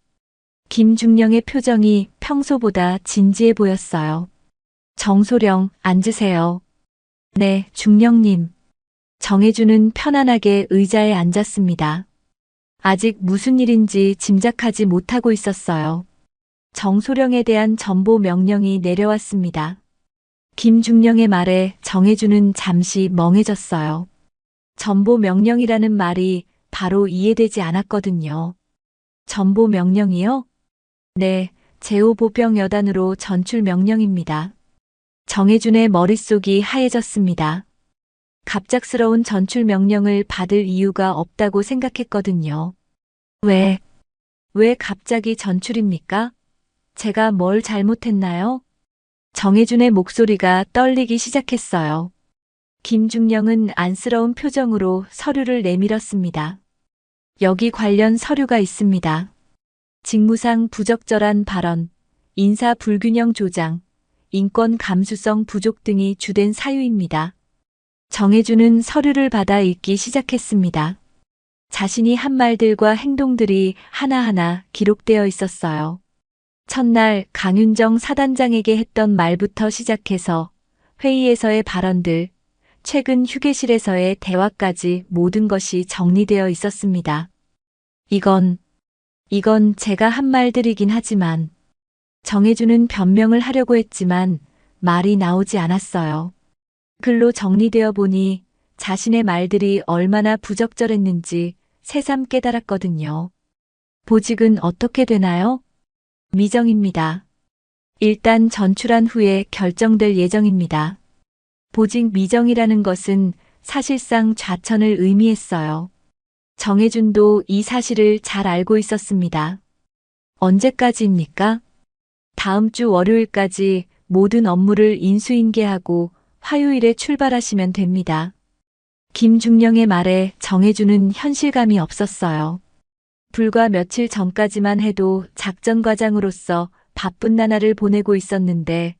김중령의 표정이 평소보다 진지해 보였어요. 정소령, 앉으세요. 네, 중령님. 정혜준은 편안하게 의자에 앉았습니다. 아직 무슨 일인지 짐작하지 못하고 있었어요. 정소령에 대한 전보 명령이 내려왔습니다. 김중령의 말에 정혜준은 잠시 멍해졌어요. 전보 명령이라는 말이 바로 이해되지 않았거든요. 전보 명령이요? 네, 제5보병 여단으로 전출 명령입니다. 정혜준의 머릿속이 하얘졌습니다. 갑작스러운 전출 명령을 받을 이유가 없다고 생각했거든요. 왜 갑자기 전출입니까? 제가 뭘 잘못했나요? 정혜준의 목소리가 떨리기 시작했어요. 김중령은 안쓰러운 표정으로 서류를 내밀었습니다. 여기 관련 서류가 있습니다. 직무상 부적절한 발언, 인사 불균형 조장, 인권 감수성 부족 등이 주된 사유입니다. 정혜준은 서류를 받아 읽기 시작했습니다. 자신이 한 말들과 행동들이 하나하나 기록되어 있었어요. 첫날 강윤정 사단장에게 했던 말부터 시작해서 회의에서의 발언들, 최근 휴게실에서의 대화까지 모든 것이 정리되어 있었습니다. 이건 제가 한 말들이긴 하지만 정혜준은 변명을 하려고 했지만 말이 나오지 않았어요. 글로 정리되어 보니 자신의 말들이 얼마나 부적절했는지 새삼 깨달았거든요. 보직은 어떻게 되나요? 미정입니다. 일단 전출한 후에 결정될 예정입니다. 보직 미정이라는 것은 사실상 좌천을 의미했어요. 정혜준도 이 사실을 잘 알고 있었습니다. 언제까지입니까? 다음 주 월요일까지 모든 업무를 인수인계하고 화요일에 출발하시면 됩니다. 김중령의 말에 정혜준은 현실감이 없었어요. 불과 며칠 전까지만 해도 작전과장으로서 바쁜 나날을 보내고 있었는데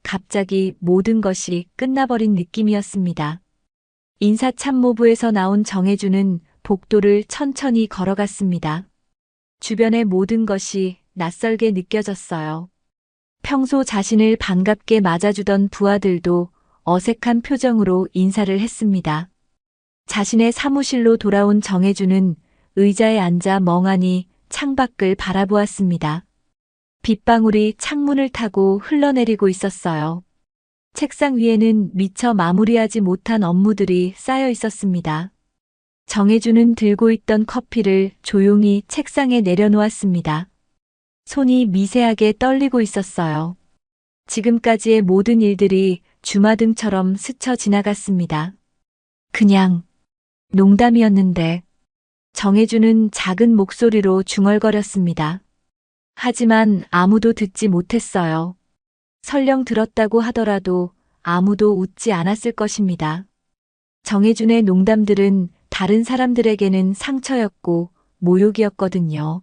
갑자기 모든 것이 끝나버린 느낌이었습니다. 인사참모부에서 나온 정혜준은 복도를 천천히 걸어갔습니다. 주변의 모든 것이 낯설게 느껴졌어요. 평소 자신을 반갑게 맞아주던 부하들도 어색한 표정으로 인사를 했습니다. 자신의 사무실로 돌아온 정혜준은 의자에 앉아 멍하니 창밖을 바라보았습니다. 빗방울이 창문을 타고 흘러내리고 있었어요. 책상 위에는 미처 마무리하지 못한 업무들이 쌓여 있었습니다. 정혜준은 들고 있던 커피를 조용히 책상에 내려놓았습니다. 손이 미세하게 떨리고 있었어요. 지금까지의 모든 일들이 주마등처럼 스쳐 지나갔습니다. 그냥 농담이었는데. 정혜준은 작은 목소리로 중얼거렸습니다. 하지만 아무도 듣지 못했어요. 설령 들었다고 하더라도 아무도 웃지 않았을 것입니다. 정혜준의 농담들은 다른 사람들에게는 상처였고 모욕이었거든요.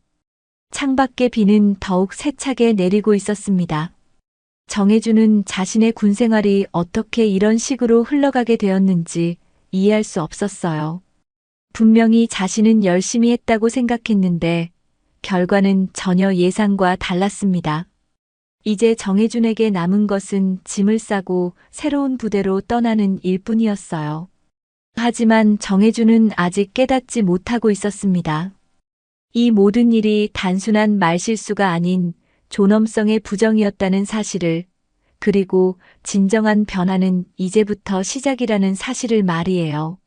창밖의 비는 더욱 세차게 내리고 있었습니다. 정혜준은 자신의 군 생활이 어떻게 이런 식으로 흘러가게 되었는지 이해할 수 없었어요. 분명히 자신은 열심히 했다고 생각했는데 결과는 전혀 예상과 달랐습니다. 이제 정혜준에게 남은 것은 짐을 싸고 새로운 부대로 떠나는 일뿐이었어요. 하지만 정혜준은 아직 깨닫지 못하고 있었습니다. 이 모든 일이 단순한 말실수가 아닌 존엄성의 부정이었다는 사실을, 그리고 진정한 변화는 이제부터 시작이라는 사실을 말이에요.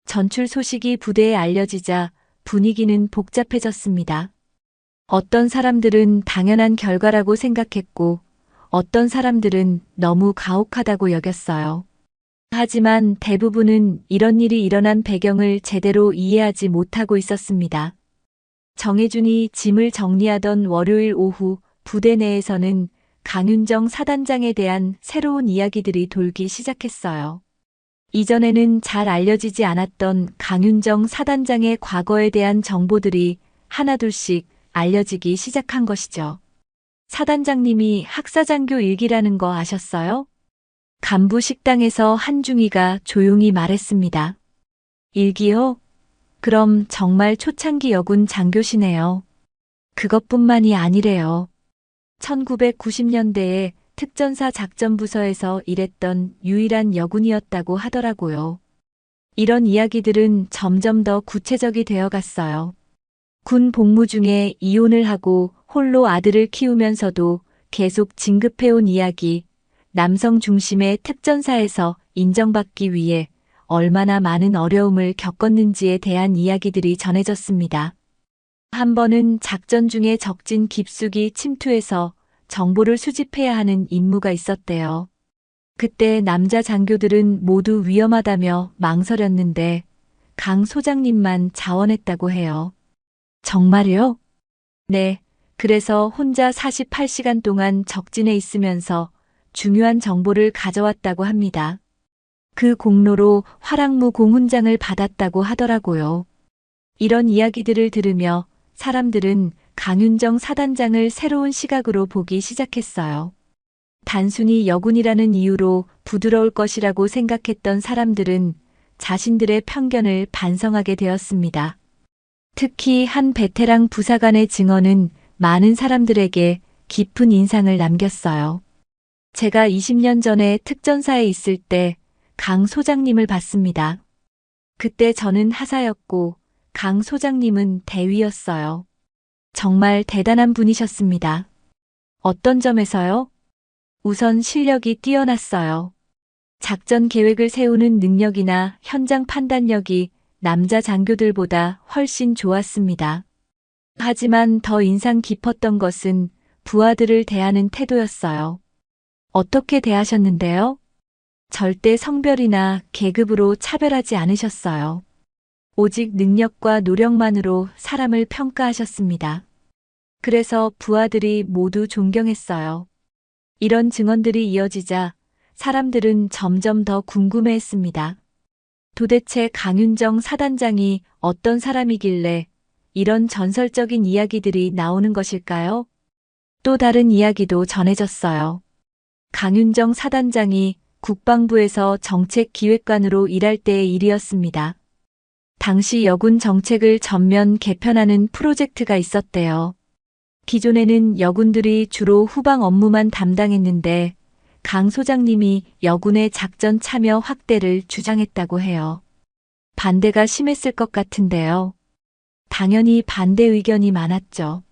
전출 소식이 부대에 알려지자 분위기는 복잡해졌습니다. 어떤 사람들은 당연한 결과라고 생각했고, 어떤 사람들은 너무 가혹하다고 여겼어요. 하지만 대부분은 이런 일이 일어난 배경을 제대로 이해하지 못하고 있었습니다. 정혜준이 짐을 정리하던 월요일 오후 부대 내에서는 강윤정 사단장에 대한 새로운 이야기들이 돌기 시작했어요. 이전에는 잘 알려지지 않았던 강윤정 사단장의 과거에 대한 정보들이 하나둘씩 알려지기 시작한 것이죠. 사단장님이 학사장교 일기라는 거 아셨어요? 간부 식당에서 한중이가 조용히 말했습니다. 일기요? 그럼 정말 초창기 여군 장교시네요. 그것뿐만이 아니래요. 1990년대에 특전사 작전부서에서 일했던 유일한 여군이었다고 하더라고요. 이런 이야기들은 점점 더 구체적이 되어 갔어요. 군 복무 중에 이혼을 하고 홀로 아들을 키우면서도 계속 진급해온 이야기, 남성 중심의 특전사에서 인정받기 위해 얼마나 많은 어려움을 겪었는지에 대한 이야기들이 전해졌습니다. 한 번은 작전 중에 적진 깊숙이 침투해서 정보를 수집해야 하는 임무가 있었대요. 그때 남자 장교들은 모두 위험하다며 망설였는데 강 소장님만 자원했다고 해요. 정말요? 네. 그래서 혼자 48시간 동안 적진에 있으면서 중요한 정보를 가져왔다고 합니다. 그 공로로 화랑무 공훈장을 받았다고 하더라고요. 이런 이야기들을 들으며 사람들은 강윤정 사단장을 새로운 시각으로 보기 시작했어요. 단순히 여군이라는 이유로 부드러울 것이라고 생각했던 사람들은 자신들의 편견을 반성하게 되었습니다. 특히 한 베테랑 부사관의 증언은 많은 사람들에게 깊은 인상을 남겼어요. 제가 20년 전에 특전사에 있을 때 강 소장님을 봤습니다. 그때 저는 하사였고 강 소장님은 대위였어요. 정말 대단한 분이셨습니다. 어떤 점에서요? 우선 실력이 뛰어났어요. 작전 계획을 세우는 능력이나 현장 판단력이 남자 장교들보다 훨씬 좋았습니다. 하지만 더 인상 깊었던 것은 부하들을 대하는 태도였어요. 어떻게 대하셨는데요? 절대 성별이나 계급으로 차별하지 않으셨어요. 오직 능력과 노력만으로 사람을 평가하셨습니다. 그래서 부하들이 모두 존경했어요. 이런 증언들이 이어지자 사람들은 점점 더 궁금해했습니다. 도대체 강윤정 사단장이 어떤 사람이길래 이런 전설적인 이야기들이 나오는 것일까요? 또 다른 이야기도 전해졌어요. 강윤정 사단장이 국방부에서 정책기획관으로 일할 때의 일이었습니다. 당시 여군 정책을 전면 개편하는 프로젝트가 있었대요. 기존에는 여군들이 주로 후방 업무만 담당했는데 강 소장님이 여군의 작전 참여 확대를 주장했다고 해요. 반대가 심했을 것 같은데요. 당연히 반대 의견이 많았죠.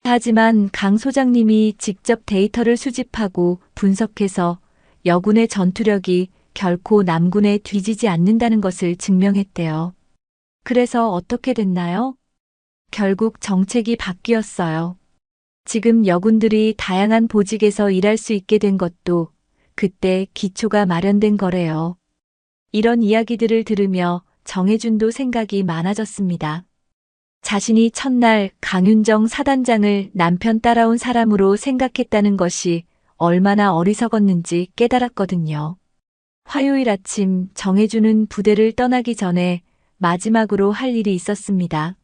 하지만 강 소장님이 직접 데이터를 수집하고 분석해서 여군의 전투력이 결코 남군에 뒤지지 않는다는 것을 증명했대요. 그래서 어떻게 됐나요? 결국 정책이 바뀌었어요. 지금 여군들이 다양한 보직에서 일할 수 있게 된 것도 그때 기초가 마련된 거래요. 이런 이야기들을 들으며 정혜준도 생각이 많아졌습니다. 자신이 첫날 강윤정 사단장을 남편 따라온 사람으로 생각했다는 것이 얼마나 어리석었는지 깨달았거든요. 화요일 아침 정혜준은 부대를 떠나기 전에 마지막으로 할 일이 있었습니다.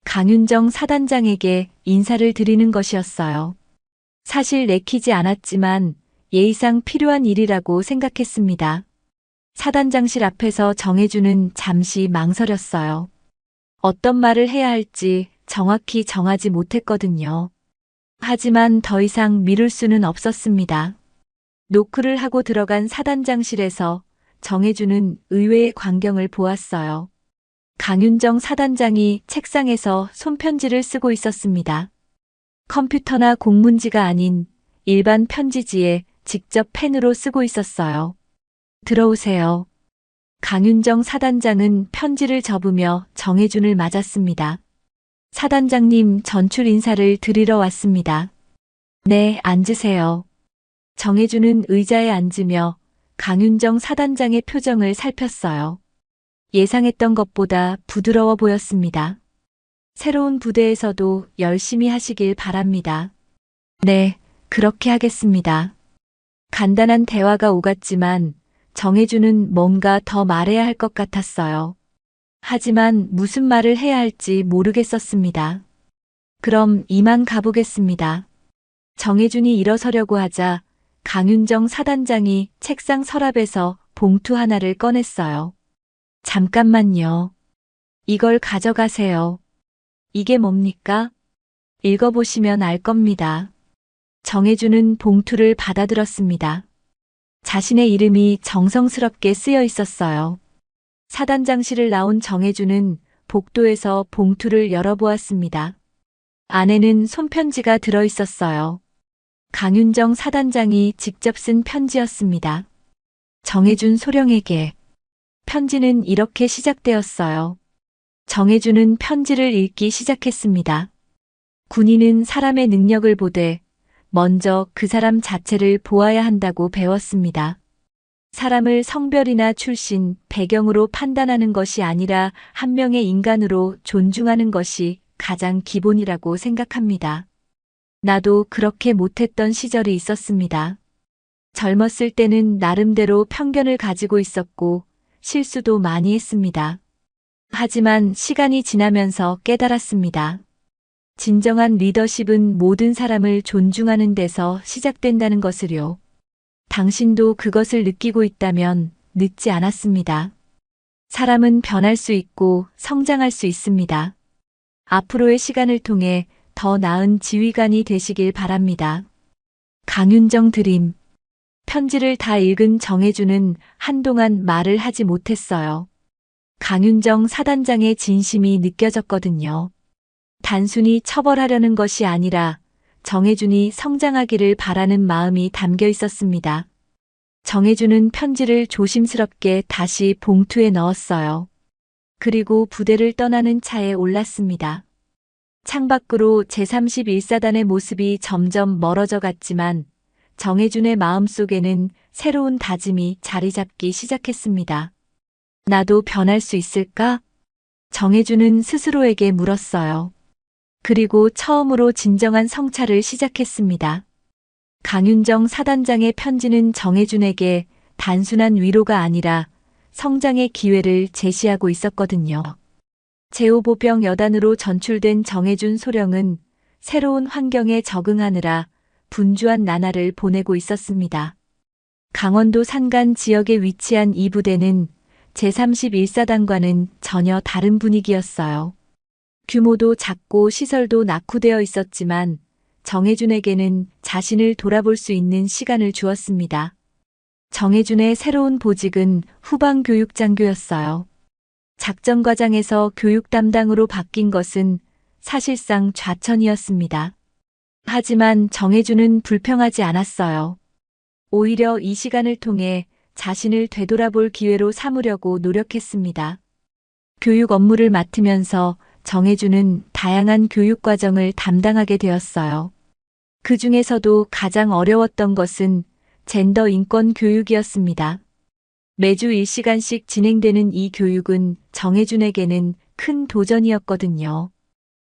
강윤정 사단장에게 인사를 드리는 것이었어요. 사실 내키지 않았지만 예의상 필요한 일이라고 생각했습니다. 사단장실 앞에서 정혜준은 잠시 망설였어요. 어떤 말을 해야 할지 정확히 정하지 못했거든요. 하지만 더 이상 미룰 수는 없었습니다. 노크를 하고 들어간 사단장실에서 정혜준은 의외의 광경을 보았어요. 강윤정 사단장이 책상에서 손편지를 쓰고 있었습니다. 컴퓨터나 공문지가 아닌 일반 편지지에 직접 펜으로 쓰고 있었어요. 들어오세요. 강윤정 사단장은 편지를 접으며 정혜준을 맞았습니다. 사단장님, 전출 인사를 드리러 왔습니다. 네, 앉으세요. 정혜준은 의자에 앉으며 강윤정 사단장의 표정을 살폈어요. 예상했던 것보다 부드러워 보였습니다. 새로운 부대에서도 열심히 하시길 바랍니다. 네, 그렇게 하겠습니다. 간단한 대화가 오갔지만 정혜준은 뭔가 더 말해야 할 것 같았어요. 하지만 무슨 말을 해야 할지 모르겠었습니다. 그럼 이만 가보겠습니다. 정혜준이 일어서려고 하자 강윤정 사단장이 책상 서랍에서 봉투 하나를 꺼냈어요. 잠깐만요. 이걸 가져가세요. 이게 뭡니까? 읽어보시면 알 겁니다. 정혜준은 봉투를 받아들었습니다. 자신의 이름이 정성스럽게 쓰여 있었어요. 사단장실을 나온 정혜준은 복도에서 봉투를 열어보았습니다. 안에는 손편지가 들어 있었어요. 강윤정 사단장이 직접 쓴 편지였습니다. 정혜준 소령에게. 편지는 이렇게 시작되었어요. 정혜준은 편지를 읽기 시작했습니다. 군인은 사람의 능력을 보되 먼저 그 사람 자체를 보아야 한다고 배웠습니다. 사람을 성별이나 출신, 배경으로 판단하는 것이 아니라 한 명의 인간으로 존중하는 것이 가장 기본이라고 생각합니다. 나도 그렇게 못했던 시절이 있었습니다. 젊었을 때는 나름대로 편견을 가지고 있었고 실수도 많이 했습니다. 하지만 시간이 지나면서 깨달았습니다. 진정한 리더십은 모든 사람을 존중하는 데서 시작된다는 것을요. 당신도 그것을 느끼고 있다면 늦지 않았습니다. 사람은 변할 수 있고 성장할 수 있습니다. 앞으로의 시간을 통해 더 나은 지휘관이 되시길 바랍니다. 강윤정 드림. 편지를 다 읽은 정혜준은 한동안 말을 하지 못했어요. 강윤정 사단장의 진심이 느껴졌거든요. 단순히 처벌하려는 것이 아니라 정혜준이 성장하기를 바라는 마음이 담겨 있었습니다. 정혜준은 편지를 조심스럽게 다시 봉투에 넣었어요. 그리고 부대를 떠나는 차에 올랐습니다. 창밖으로 제31사단의 모습이 점점 멀어져 갔지만 정혜준의 마음속에는 새로운 다짐이 자리 잡기 시작했습니다. 나도 변할 수 있을까? 정혜준은 스스로에게 물었어요. 그리고 처음으로 진정한 성찰을 시작했습니다. 강윤정 사단장의 편지는 정혜준에게 단순한 위로가 아니라 성장의 기회를 제시하고 있었거든요. 제5보병 여단으로 전출된 정혜준 소령은 새로운 환경에 적응하느라 분주한 나날을 보내고 있었습니다. 강원도 산간 지역에 위치한 이 부대는 제31사단과는 전혀 다른 분위기였어요. 규모도 작고 시설도 낙후되어 있었지만 정혜준에게는 자신을 돌아볼 수 있는 시간을 주었습니다. 정혜준의 새로운 보직은 후방교육장교였어요. 작전과장에서 교육 담당으로 바뀐 것은 사실상 좌천이었습니다. 하지만 정혜준은 불평하지 않았어요. 오히려 이 시간을 통해 자신을 되돌아볼 기회로 삼으려고 노력했습니다. 교육 업무를 맡으면서 정혜준은 다양한 교육 과정을 담당하게 되었어요. 그 중에서도 가장 어려웠던 것은 젠더 인권 교육이었습니다. 매주 1시간씩 진행되는 이 교육은 정혜준에게는 큰 도전이었거든요.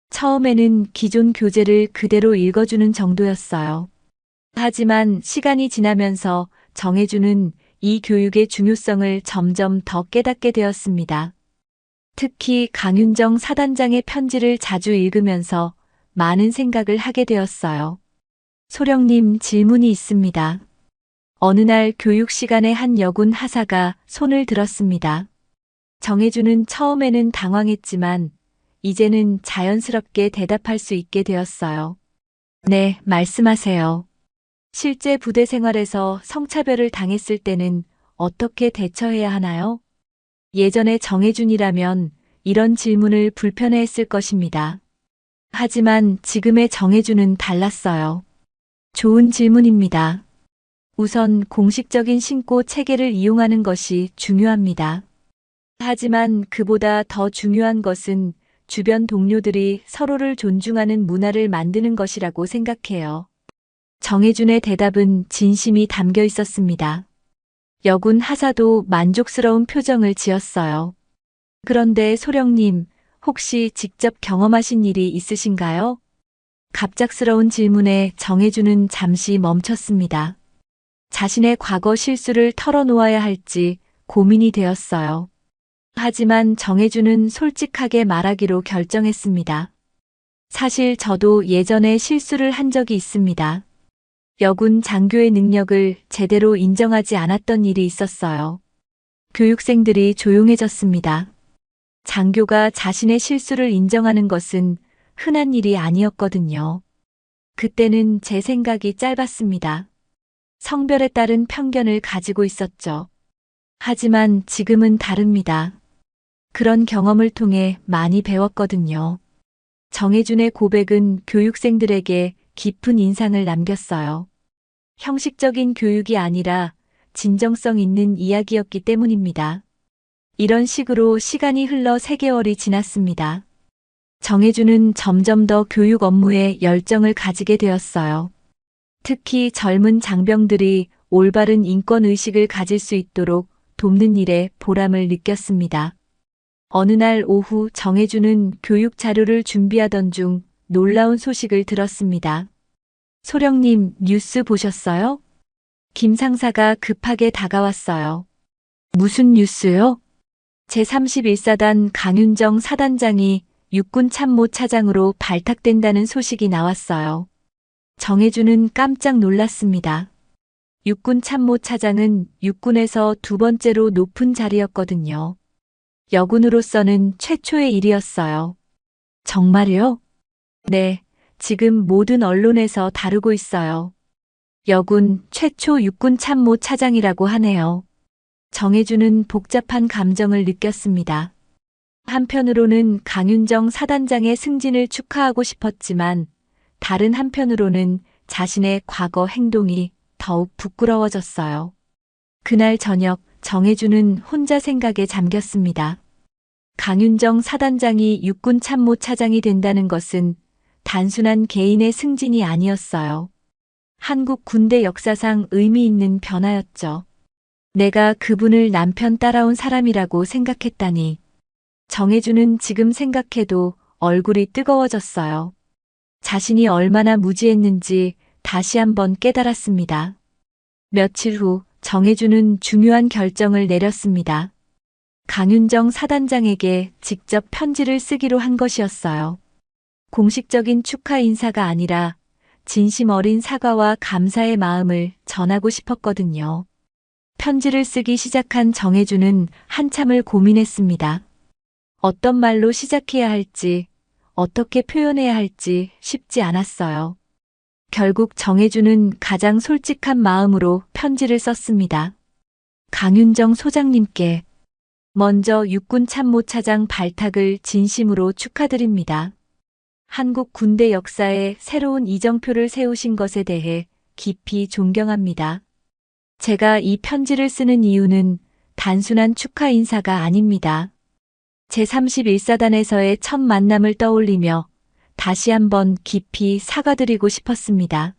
처음에는 기존 교재를 그대로 읽어주는 정도였어요. 하지만 시간이 지나면서 정혜준은 이 교육의 중요성을 점점 더 깨닫게 되었습니다. 특히 강윤정 사단장의 편지를 자주 읽으면서 많은 생각을 하게 되었어요. 소령님, 질문이 있습니다. 어느 날 교육 시간에 한 여군 하사가 손을 들었습니다. 정혜주는 처음에는 당황했지만 이제는 자연스럽게 대답할 수 있게 되었어요. 네, 말씀하세요. 실제 부대 생활에서 성차별을 당했을 때는 어떻게 대처해야 하나요? 예전에 정혜준이라면 이런 질문을 불편해했을 것입니다. 하지만 지금의 정혜준은 달랐어요. 좋은 질문입니다. 우선 공식적인 신고 체계를 이용하는 것이 중요합니다. 하지만 그보다 더 중요한 것은 주변 동료들이 서로를 존중하는 문화를 만드는 것이라고 생각해요. 정혜준의 대답은 진심이 담겨 있었습니다. 여군 하사도 만족스러운 표정을 지었어요. 그런데 소령님, 혹시 직접 경험하신 일이 있으신가요? 갑작스러운 질문에 정혜준은 잠시 멈췄습니다. 자신의 과거 실수를 털어놓아야 할지 고민이 되었어요. 하지만 정혜준은 솔직하게 말하기로 결정했습니다. 사실 저도 예전에 실수를 한 적이 있습니다. 여군 장교의 능력을 제대로 인정하지 않았던 일이 있었어요. 교육생들이 조용해졌습니다. 장교가 자신의 실수를 인정하는 것은 흔한 일이 아니었거든요. 그때는 제 생각이 짧았습니다. 성별에 따른 편견을 가지고 있었죠. 하지만 지금은 다릅니다. 그런 경험을 통해 많이 배웠거든요. 정혜준의 고백은 교육생들에게 깊은 인상을 남겼어요. 형식적인 교육이 아니라 진정성 있는 이야기였기 때문입니다. 이런 식으로 시간이 흘러 3개월이 지났습니다. 정혜준은 점점 더 교육 업무에 열정을 가지게 되었어요. 특히 젊은 장병들이 올바른 인권의식을 가질 수 있도록 돕는 일에 보람을 느꼈습니다. 어느 날 오후 정혜준은 교육 자료를 준비하던 중 놀라운 소식을 들었습니다. 소령님, 뉴스 보셨어요? 김 상사가 급하게 다가왔어요. 무슨 뉴스요? 제31사단 강윤정 사단장이 육군 참모 차장으로 발탁된다는 소식이 나왔어요. 정혜준은 깜짝 놀랐습니다. 육군 참모 차장은 육군에서 2번째로 높은 자리였거든요. 여군으로서는 최초의 일이었어요. 정말요? 네, 지금 모든 언론에서 다루고 있어요. 여군 최초 육군 참모 차장이라고 하네요. 정혜준은 복잡한 감정을 느꼈습니다. 한편으로는 강윤정 사단장의 승진을 축하하고 싶었지만 다른 한편으로는 자신의 과거 행동이 더욱 부끄러워졌어요. 그날 저녁 정혜준은 혼자 생각에 잠겼습니다. 강윤정 사단장이 육군 참모 차장이 된다는 것은 단순한 개인의 승진이 아니었어요. 한국 군대 역사상 의미 있는 변화였죠. 내가 그분을 남편 따라온 사람이라고 생각했다니. 정혜준은 지금 생각해도 얼굴이 뜨거워졌어요. 자신이 얼마나 무지했는지 다시 한번 깨달았습니다. 며칠 후 정혜준은 중요한 결정을 내렸습니다. 강윤정 사단장에게 직접 편지를 쓰기로 한 것이었어요. 공식적인 축하 인사가 아니라 진심 어린 사과와 감사의 마음을 전하고 싶었거든요. 편지를 쓰기 시작한 정혜준은 한참을 고민했습니다. 어떤 말로 시작해야 할지, 어떻게 표현해야 할지 쉽지 않았어요. 결국 정혜준은 가장 솔직한 마음으로 편지를 썼습니다. 강윤정 소장님께 먼저 육군 참모차장 발탁을 진심으로 축하드립니다. 한국 군대 역사에 새로운 이정표를 세우신 것에 대해 깊이 존경합니다. 제가 이 편지를 쓰는 이유는 단순한 축하 인사가 아닙니다. 제31사단에서의 첫 만남을 떠올리며 다시 한번 깊이 사과드리고 싶었습니다.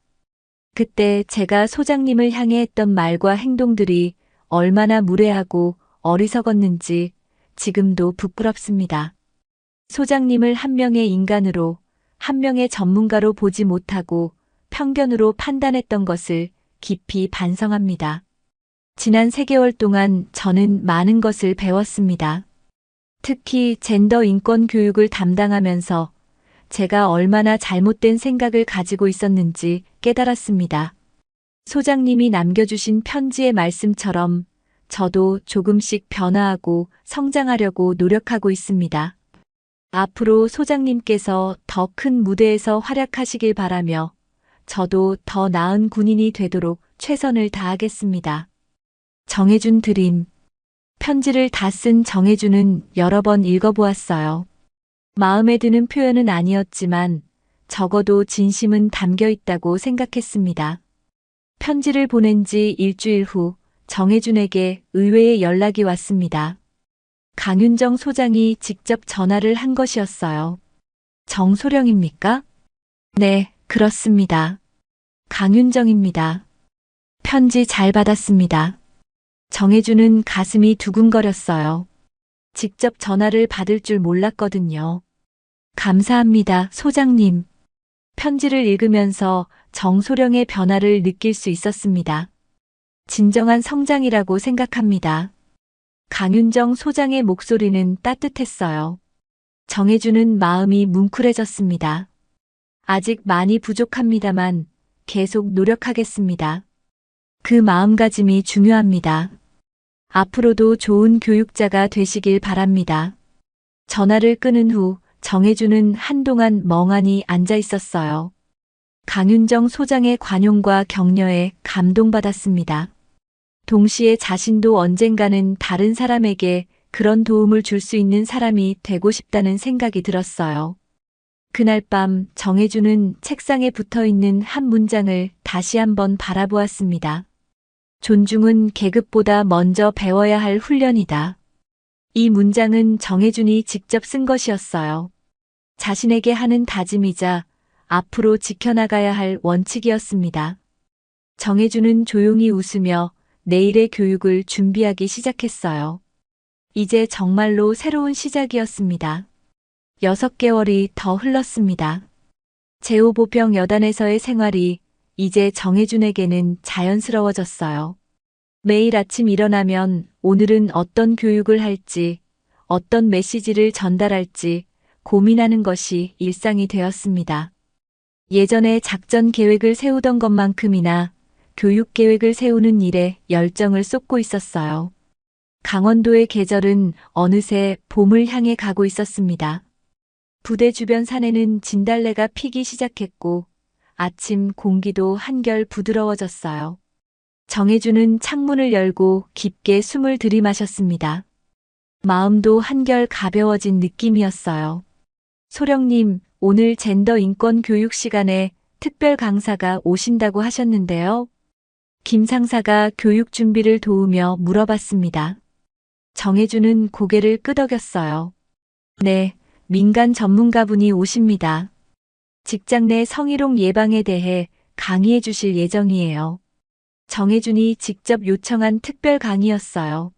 그때 제가 소장님을 향해 했던 말과 행동들이 얼마나 무례하고 어리석었는지 지금도 부끄럽습니다. 소장님을 한 명의 인간으로, 한 명의 전문가로 보지 못하고 편견으로 판단했던 것을 깊이 반성합니다. 지난 3개월 동안 저는 많은 것을 배웠습니다. 특히 젠더 인권 교육을 담당하면서 제가 얼마나 잘못된 생각을 가지고 있었는지 깨달았습니다. 소장님이 남겨주신 편지의 말씀처럼 저도 조금씩 변화하고 성장하려고 노력하고 있습니다. 앞으로 소장님께서 더 큰 무대에서 활약하시길 바라며 저도 더 나은 군인이 되도록 최선을 다하겠습니다. 정해준 드림. 편지를 다 쓴 정해준은 여러 번 읽어보았어요. 마음에 드는 표현은 아니었지만 적어도 진심은 담겨 있다고 생각했습니다. 편지를 보낸 지 일주일 후 정해준에게 의외의 연락이 왔습니다. 강윤정 소장이 직접 전화를 한 것이었어요. 정소령입니까? 네, 그렇습니다. 강윤정입니다. 편지 잘 받았습니다. 정해준은 가슴이 두근거렸어요. 직접 전화를 받을 줄 몰랐거든요. 감사합니다, 소장님. 편지를 읽으면서 정소령의 변화를 느낄 수 있었습니다. 진정한 성장이라고 생각합니다. 강윤정 소장의 목소리는 따뜻했어요. 정해주는 마음이 뭉클해졌습니다. 아직 많이 부족합니다만 계속 노력하겠습니다. 그 마음가짐이 중요합니다. 앞으로도 좋은 교육자가 되시길 바랍니다. 전화를 끊은 후 정해주는 한동안 멍하니 앉아 있었어요. 강윤정 소장의 관용과 격려에 감동받았습니다. 동시에 자신도 언젠가는 다른 사람에게 그런 도움을 줄 수 있는 사람이 되고 싶다는 생각이 들었어요. 그날 밤 정해주는 책상에 붙어 있는 한 문장을 다시 한번 바라보았습니다. 존중은 계급보다 먼저 배워야 할 훈련이다. 이 문장은 정해준이 직접 쓴 것이었어요. 자신에게 하는 다짐이자 앞으로 지켜나가야 할 원칙이었습니다. 정해준은 조용히 웃으며 내일의 교육을 준비하기 시작했어요. 이제 정말로 새로운 시작이었습니다. 6개월이 더 흘렀습니다. 제5보병 여단에서의 생활이 이제 정해준에게는 자연스러워졌어요. 매일 아침 일어나면 오늘은 어떤 교육을 할지, 어떤 메시지를 전달할지 고민하는 것이 일상이 되었습니다. 예전에 작전 계획을 세우던 것만큼이나 교육 계획을 세우는 일에 열정을 쏟고 있었어요. 강원도의 계절은 어느새 봄을 향해 가고 있었습니다. 부대 주변 산에는 진달래가 피기 시작했고 아침 공기도 한결 부드러워졌어요. 정해주는 창문을 열고 깊게 숨을 들이마셨습니다. 마음도 한결 가벼워진 느낌이었어요. 소령님, 오늘 젠더 인권 교육 시간에 특별 강사가 오신다고 하셨는데요. 김 상사가 교육 준비를 도우며 물어봤습니다. 정해주는 고개를 끄덕였어요. 네, 민간 전문가분이 오십니다. 직장 내 성희롱 예방에 대해 강의해 주실 예정이에요. 정해준이 직접 요청한 특별 강의였어요.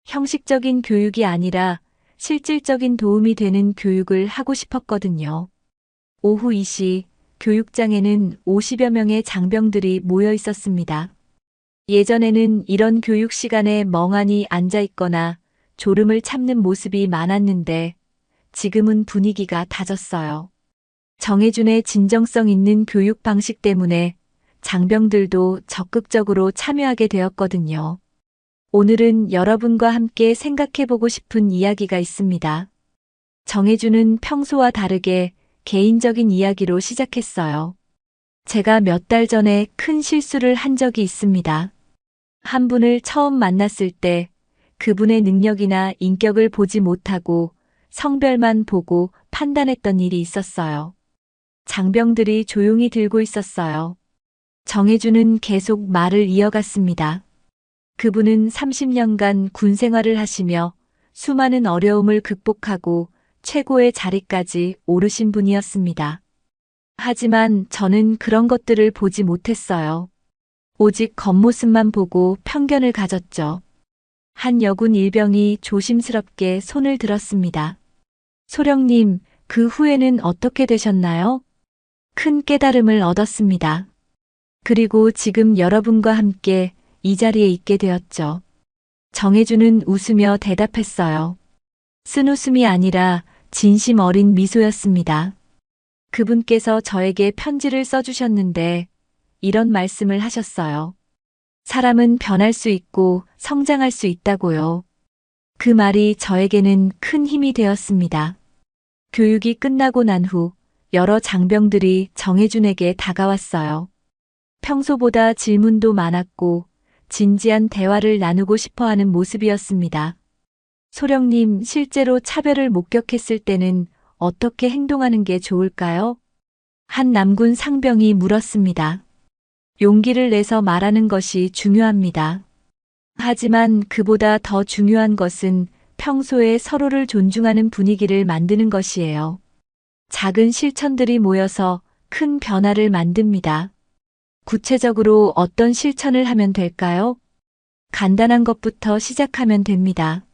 형식적인 교육이 아니라 실질적인 도움이 되는 교육을 하고 싶었거든요. 오후 2시 교육장에는 50여 명의 장병들이 모여 있었습니다. 예전에는 이런 교육 시간에 멍하니 앉아 있거나 졸음을 참는 모습이 많았는데 지금은 분위기가 다졌어요. 정해준의 진정성 있는 교육 방식 때문에 장병들도 적극적으로 참여하게 되었거든요. 오늘은 여러분과 함께 생각해보고 싶은 이야기가 있습니다. 정해주는 평소와 다르게 개인적인 이야기로 시작했어요. 제가 몇 달 전에 큰 실수를 한 적이 있습니다. 한 분을 처음 만났을 때 그분의 능력이나 인격을 보지 못하고 성별만 보고 판단했던 일이 있었어요. 장병들이 조용히 들고 있었어요. 정해주는 계속 말을 이어갔습니다. 그분은 30년간 군 생활을 하시며 수많은 어려움을 극복하고 최고의 자리까지 오르신 분이었습니다. 하지만 저는 그런 것들을 보지 못했어요. 오직 겉모습만 보고 편견을 가졌죠. 한 여군 일병이 조심스럽게 손을 들었습니다. 소령님, 그 후에는 어떻게 되셨나요? 큰 깨달음을 얻었습니다. 그리고 지금 여러분과 함께 이 자리에 있게 되었죠. 정해주는 웃으며 대답했어요. 쓴웃음이 아니라 진심 어린 미소였습니다. 그분께서 저에게 편지를 써주셨는데 이런 말씀을 하셨어요. 사람은 변할 수 있고 성장할 수 있다고요. 그 말이 저에게는 큰 힘이 되었습니다. 교육이 끝나고 난 후 여러 장병들이 정혜준에게 다가왔어요. 평소보다 질문도 많았고 진지한 대화를 나누고 싶어 하는 모습이었습니다. 소령님, 실제로 차별을 목격했을 때는 어떻게 행동하는 게 좋을까요? 한 남군 상병이 물었습니다. 용기를 내서 말하는 것이 중요합니다. 하지만 그보다 더 중요한 것은 평소에 서로를 존중하는 분위기를 만드는 것이에요. 작은 실천들이 모여서 큰 변화를 만듭니다. 구체적으로 어떤 실천을 하면 될까요? 간단한 것부터 시작하면 됩니다.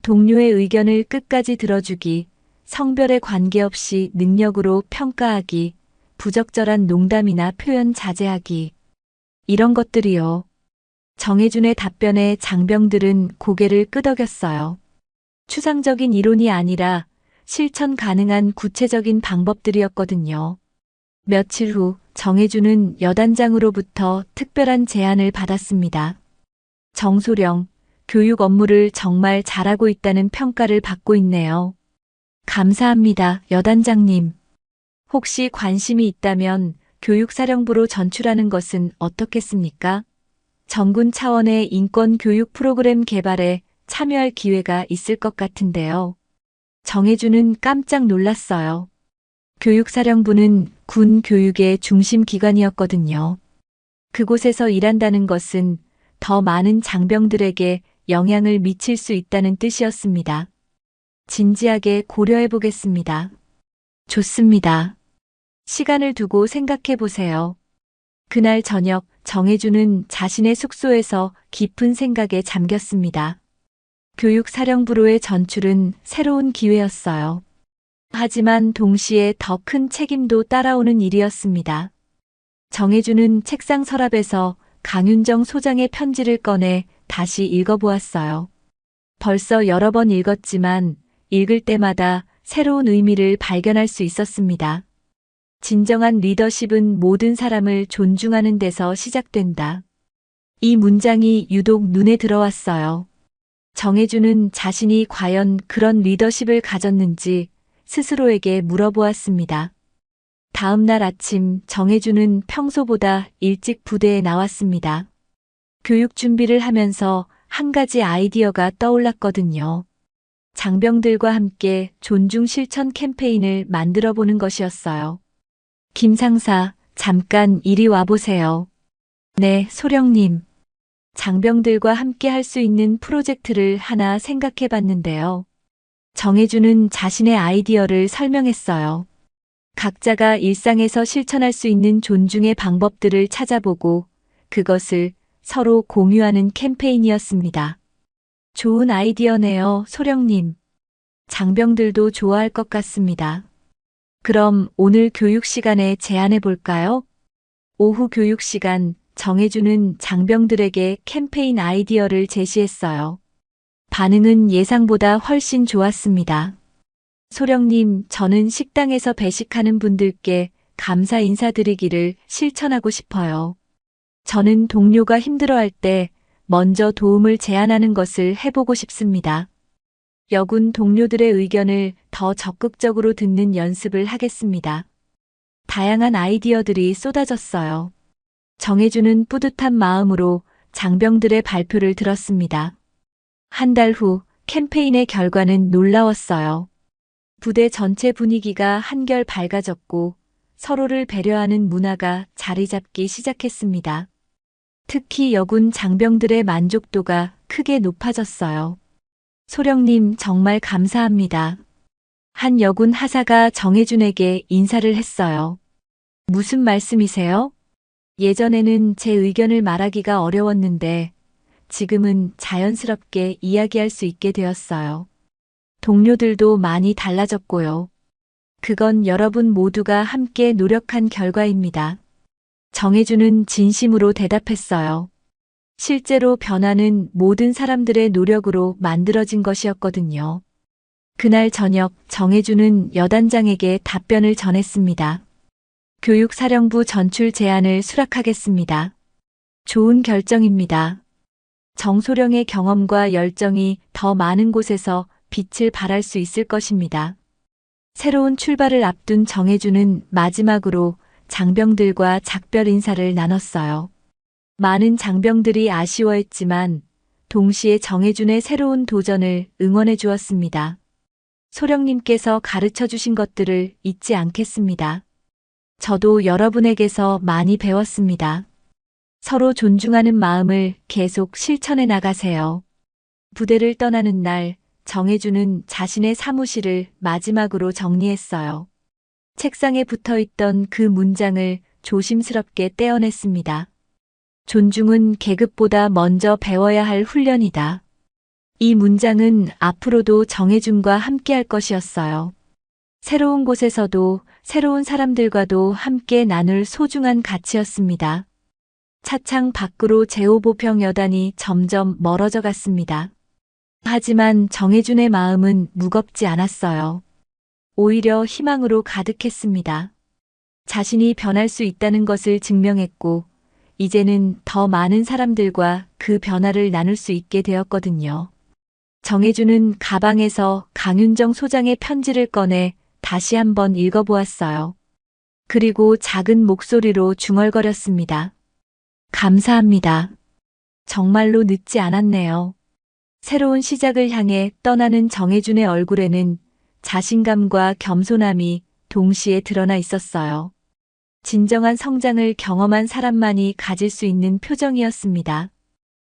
동료의 의견을 끝까지 들어주기, 성별에 관계없이 능력으로 평가하기, 부적절한 농담이나 표현 자제하기. 이런 것들이요. 정혜준의 답변에 장병들은 고개를 끄덕였어요. 추상적인 이론이 아니라 실천 가능한 구체적인 방법들이었거든요. 며칠 후 정혜준은 여단장으로부터 특별한 제안을 받았습니다. 정소령, 교육 업무를 정말 잘하고 있다는 평가를 받고 있네요. 감사합니다, 여단장님. 혹시 관심이 있다면 교육사령부로 전출하는 것은 어떻겠습니까? 전군 차원의 인권 교육 프로그램 개발에 참여할 기회가 있을 것 같은데요. 정혜준은 깜짝 놀랐어요. 교육사령부는 군 교육의 중심 기관이었거든요. 그곳에서 일한다는 것은 더 많은 장병들에게 영향을 미칠 수 있다는 뜻이었습니다. 진지하게 고려해 보겠습니다. 좋습니다. 시간을 두고 생각해 보세요. 그날 저녁 정혜준은 자신의 숙소에서 깊은 생각에 잠겼습니다. 교육사령부로의 전출은 새로운 기회였어요. 하지만 동시에 더 큰 책임도 따라오는 일이었습니다. 정혜준은 책상 서랍에서 강윤정 소장의 편지를 꺼내 다시 읽어보았어요. 벌써 여러 번 읽었지만 읽을 때마다 새로운 의미를 발견할 수 있었습니다. 진정한 리더십은 모든 사람을 존중하는 데서 시작된다. 이 문장이 유독 눈에 들어왔어요. 정혜준은 자신이 과연 그런 리더십을 가졌는지 스스로에게 물어보았습니다. 다음 날 아침 정혜준은 평소보다 일찍 부대에 나왔습니다. 교육 준비를 하면서 한 가지 아이디어가 떠올랐거든요. 장병들과 함께 존중 실천 캠페인을 만들어 보는 것이었어요. 김 상사, 잠깐 이리 와보세요. 네, 소령님. 장병들과 함께 할 수 있는 프로젝트를 하나 생각해 봤는데요. 정혜준은 자신의 아이디어를 설명했어요. 각자가 일상에서 실천할 수 있는 존중의 방법들을 찾아보고 그것을 서로 공유하는 캠페인이었습니다. 좋은 아이디어네요, 소령님. 장병들도 좋아할 것 같습니다. 그럼 오늘 교육 시간에 제안해 볼까요? 오후 교육 시간, 정혜준은 장병들에게 캠페인 아이디어를 제시했어요. 반응은 예상보다 훨씬 좋았습니다. 소령님, 저는 식당에서 배식하는 분들께 감사 인사드리기를 실천하고 싶어요. 저는 동료가 힘들어할 때 먼저 도움을 제안하는 것을 해보고 싶습니다. 여군 동료들의 의견을 더 적극적으로 듣는 연습을 하겠습니다. 다양한 아이디어들이 쏟아졌어요. 정혜준은 뿌듯한 마음으로 장병들의 발표를 들었습니다. 한 달 후 캠페인의 결과는 놀라웠어요. 부대 전체 분위기가 한결 밝아졌고 서로를 배려하는 문화가 자리 잡기 시작했습니다. 특히 여군 장병들의 만족도가 크게 높아졌어요. 소령님, 정말 감사합니다. 한 여군 하사가 정혜준에게 인사를 했어요. 무슨 말씀이세요? 예전에는 제 의견을 말하기가 어려웠는데 지금은 자연스럽게 이야기할 수 있게 되었어요. 동료들도 많이 달라졌고요. 그건 여러분 모두가 함께 노력한 결과입니다. 정혜준은 진심으로 대답했어요. 실제로 변화는 모든 사람들의 노력으로 만들어진 것이었거든요. 그날 저녁 정혜준은 여단장에게 답변을 전했습니다. 교육사령부 전출 제안을 수락하겠습니다. 좋은 결정입니다. 정소령의 경험과 열정이 더 많은 곳에서 빛을 발할 수 있을 것입니다. 새로운 출발을 앞둔 정혜준은 마지막으로 장병들과 작별 인사를 나눴어요. 많은 장병들이 아쉬워했지만 동시에 정혜준의 새로운 도전을 응원해 주었습니다. 소령님께서 가르쳐 주신 것들을 잊지 않겠습니다. 저도 여러분에게서 많이 배웠습니다. 서로 존중하는 마음을 계속 실천해 나가세요. 부대를 떠나는 날, 정혜준은 자신의 사무실을 마지막으로 정리했어요. 책상에 붙어 있던 그 문장을 조심스럽게 떼어냈습니다. 존중은 계급보다 먼저 배워야 할 훈련이다. 이 문장은 앞으로도 정혜준과 함께할 것이었어요. 새로운 곳에서도 새로운 사람들과도 함께 나눌 소중한 가치였습니다. 차창 밖으로 제5보평 여단이 점점 멀어져 갔습니다. 하지만 정혜준의 마음은 무겁지 않았어요. 오히려 희망으로 가득했습니다. 자신이 변할 수 있다는 것을 증명했고, 이제는 더 많은 사람들과 그 변화를 나눌 수 있게 되었거든요. 정혜준은 가방에서 강윤정 소장의 편지를 꺼내 다시 한번 읽어보았어요. 그리고 작은 목소리로 중얼거렸습니다. 감사합니다. 정말로 늦지 않았네요. 새로운 시작을 향해 떠나는 정혜준의 얼굴에는 자신감과 겸손함이 동시에 드러나 있었어요. 진정한 성장을 경험한 사람만이 가질 수 있는 표정이었습니다.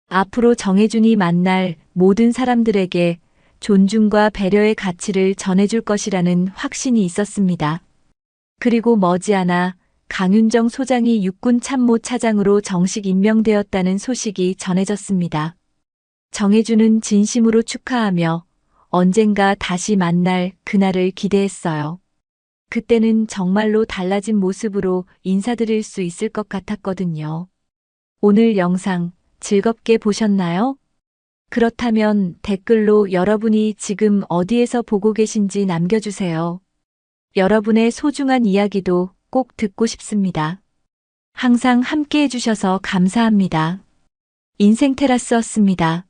앞으로 정혜준이 만날 모든 사람들에게 존중과 배려의 가치를 전해줄 것이라는 확신이 있었습니다. 그리고 머지않아 강윤정 소장이 육군 참모 차장으로 정식 임명되었다는 소식이 전해졌습니다. 정혜준은 진심으로 축하하며 언젠가 다시 만날 그날을 기대했어요. 그때는 정말로 달라진 모습으로 인사드릴 수 있을 것 같았거든요. 오늘 영상 즐겁게 보셨나요? 그렇다면 댓글로 여러분이 지금 어디에서 보고 계신지 남겨주세요. 여러분의 소중한 이야기도 꼭 듣고 싶습니다. 항상 함께 해주셔서 감사합니다. 인생 테라스였습니다.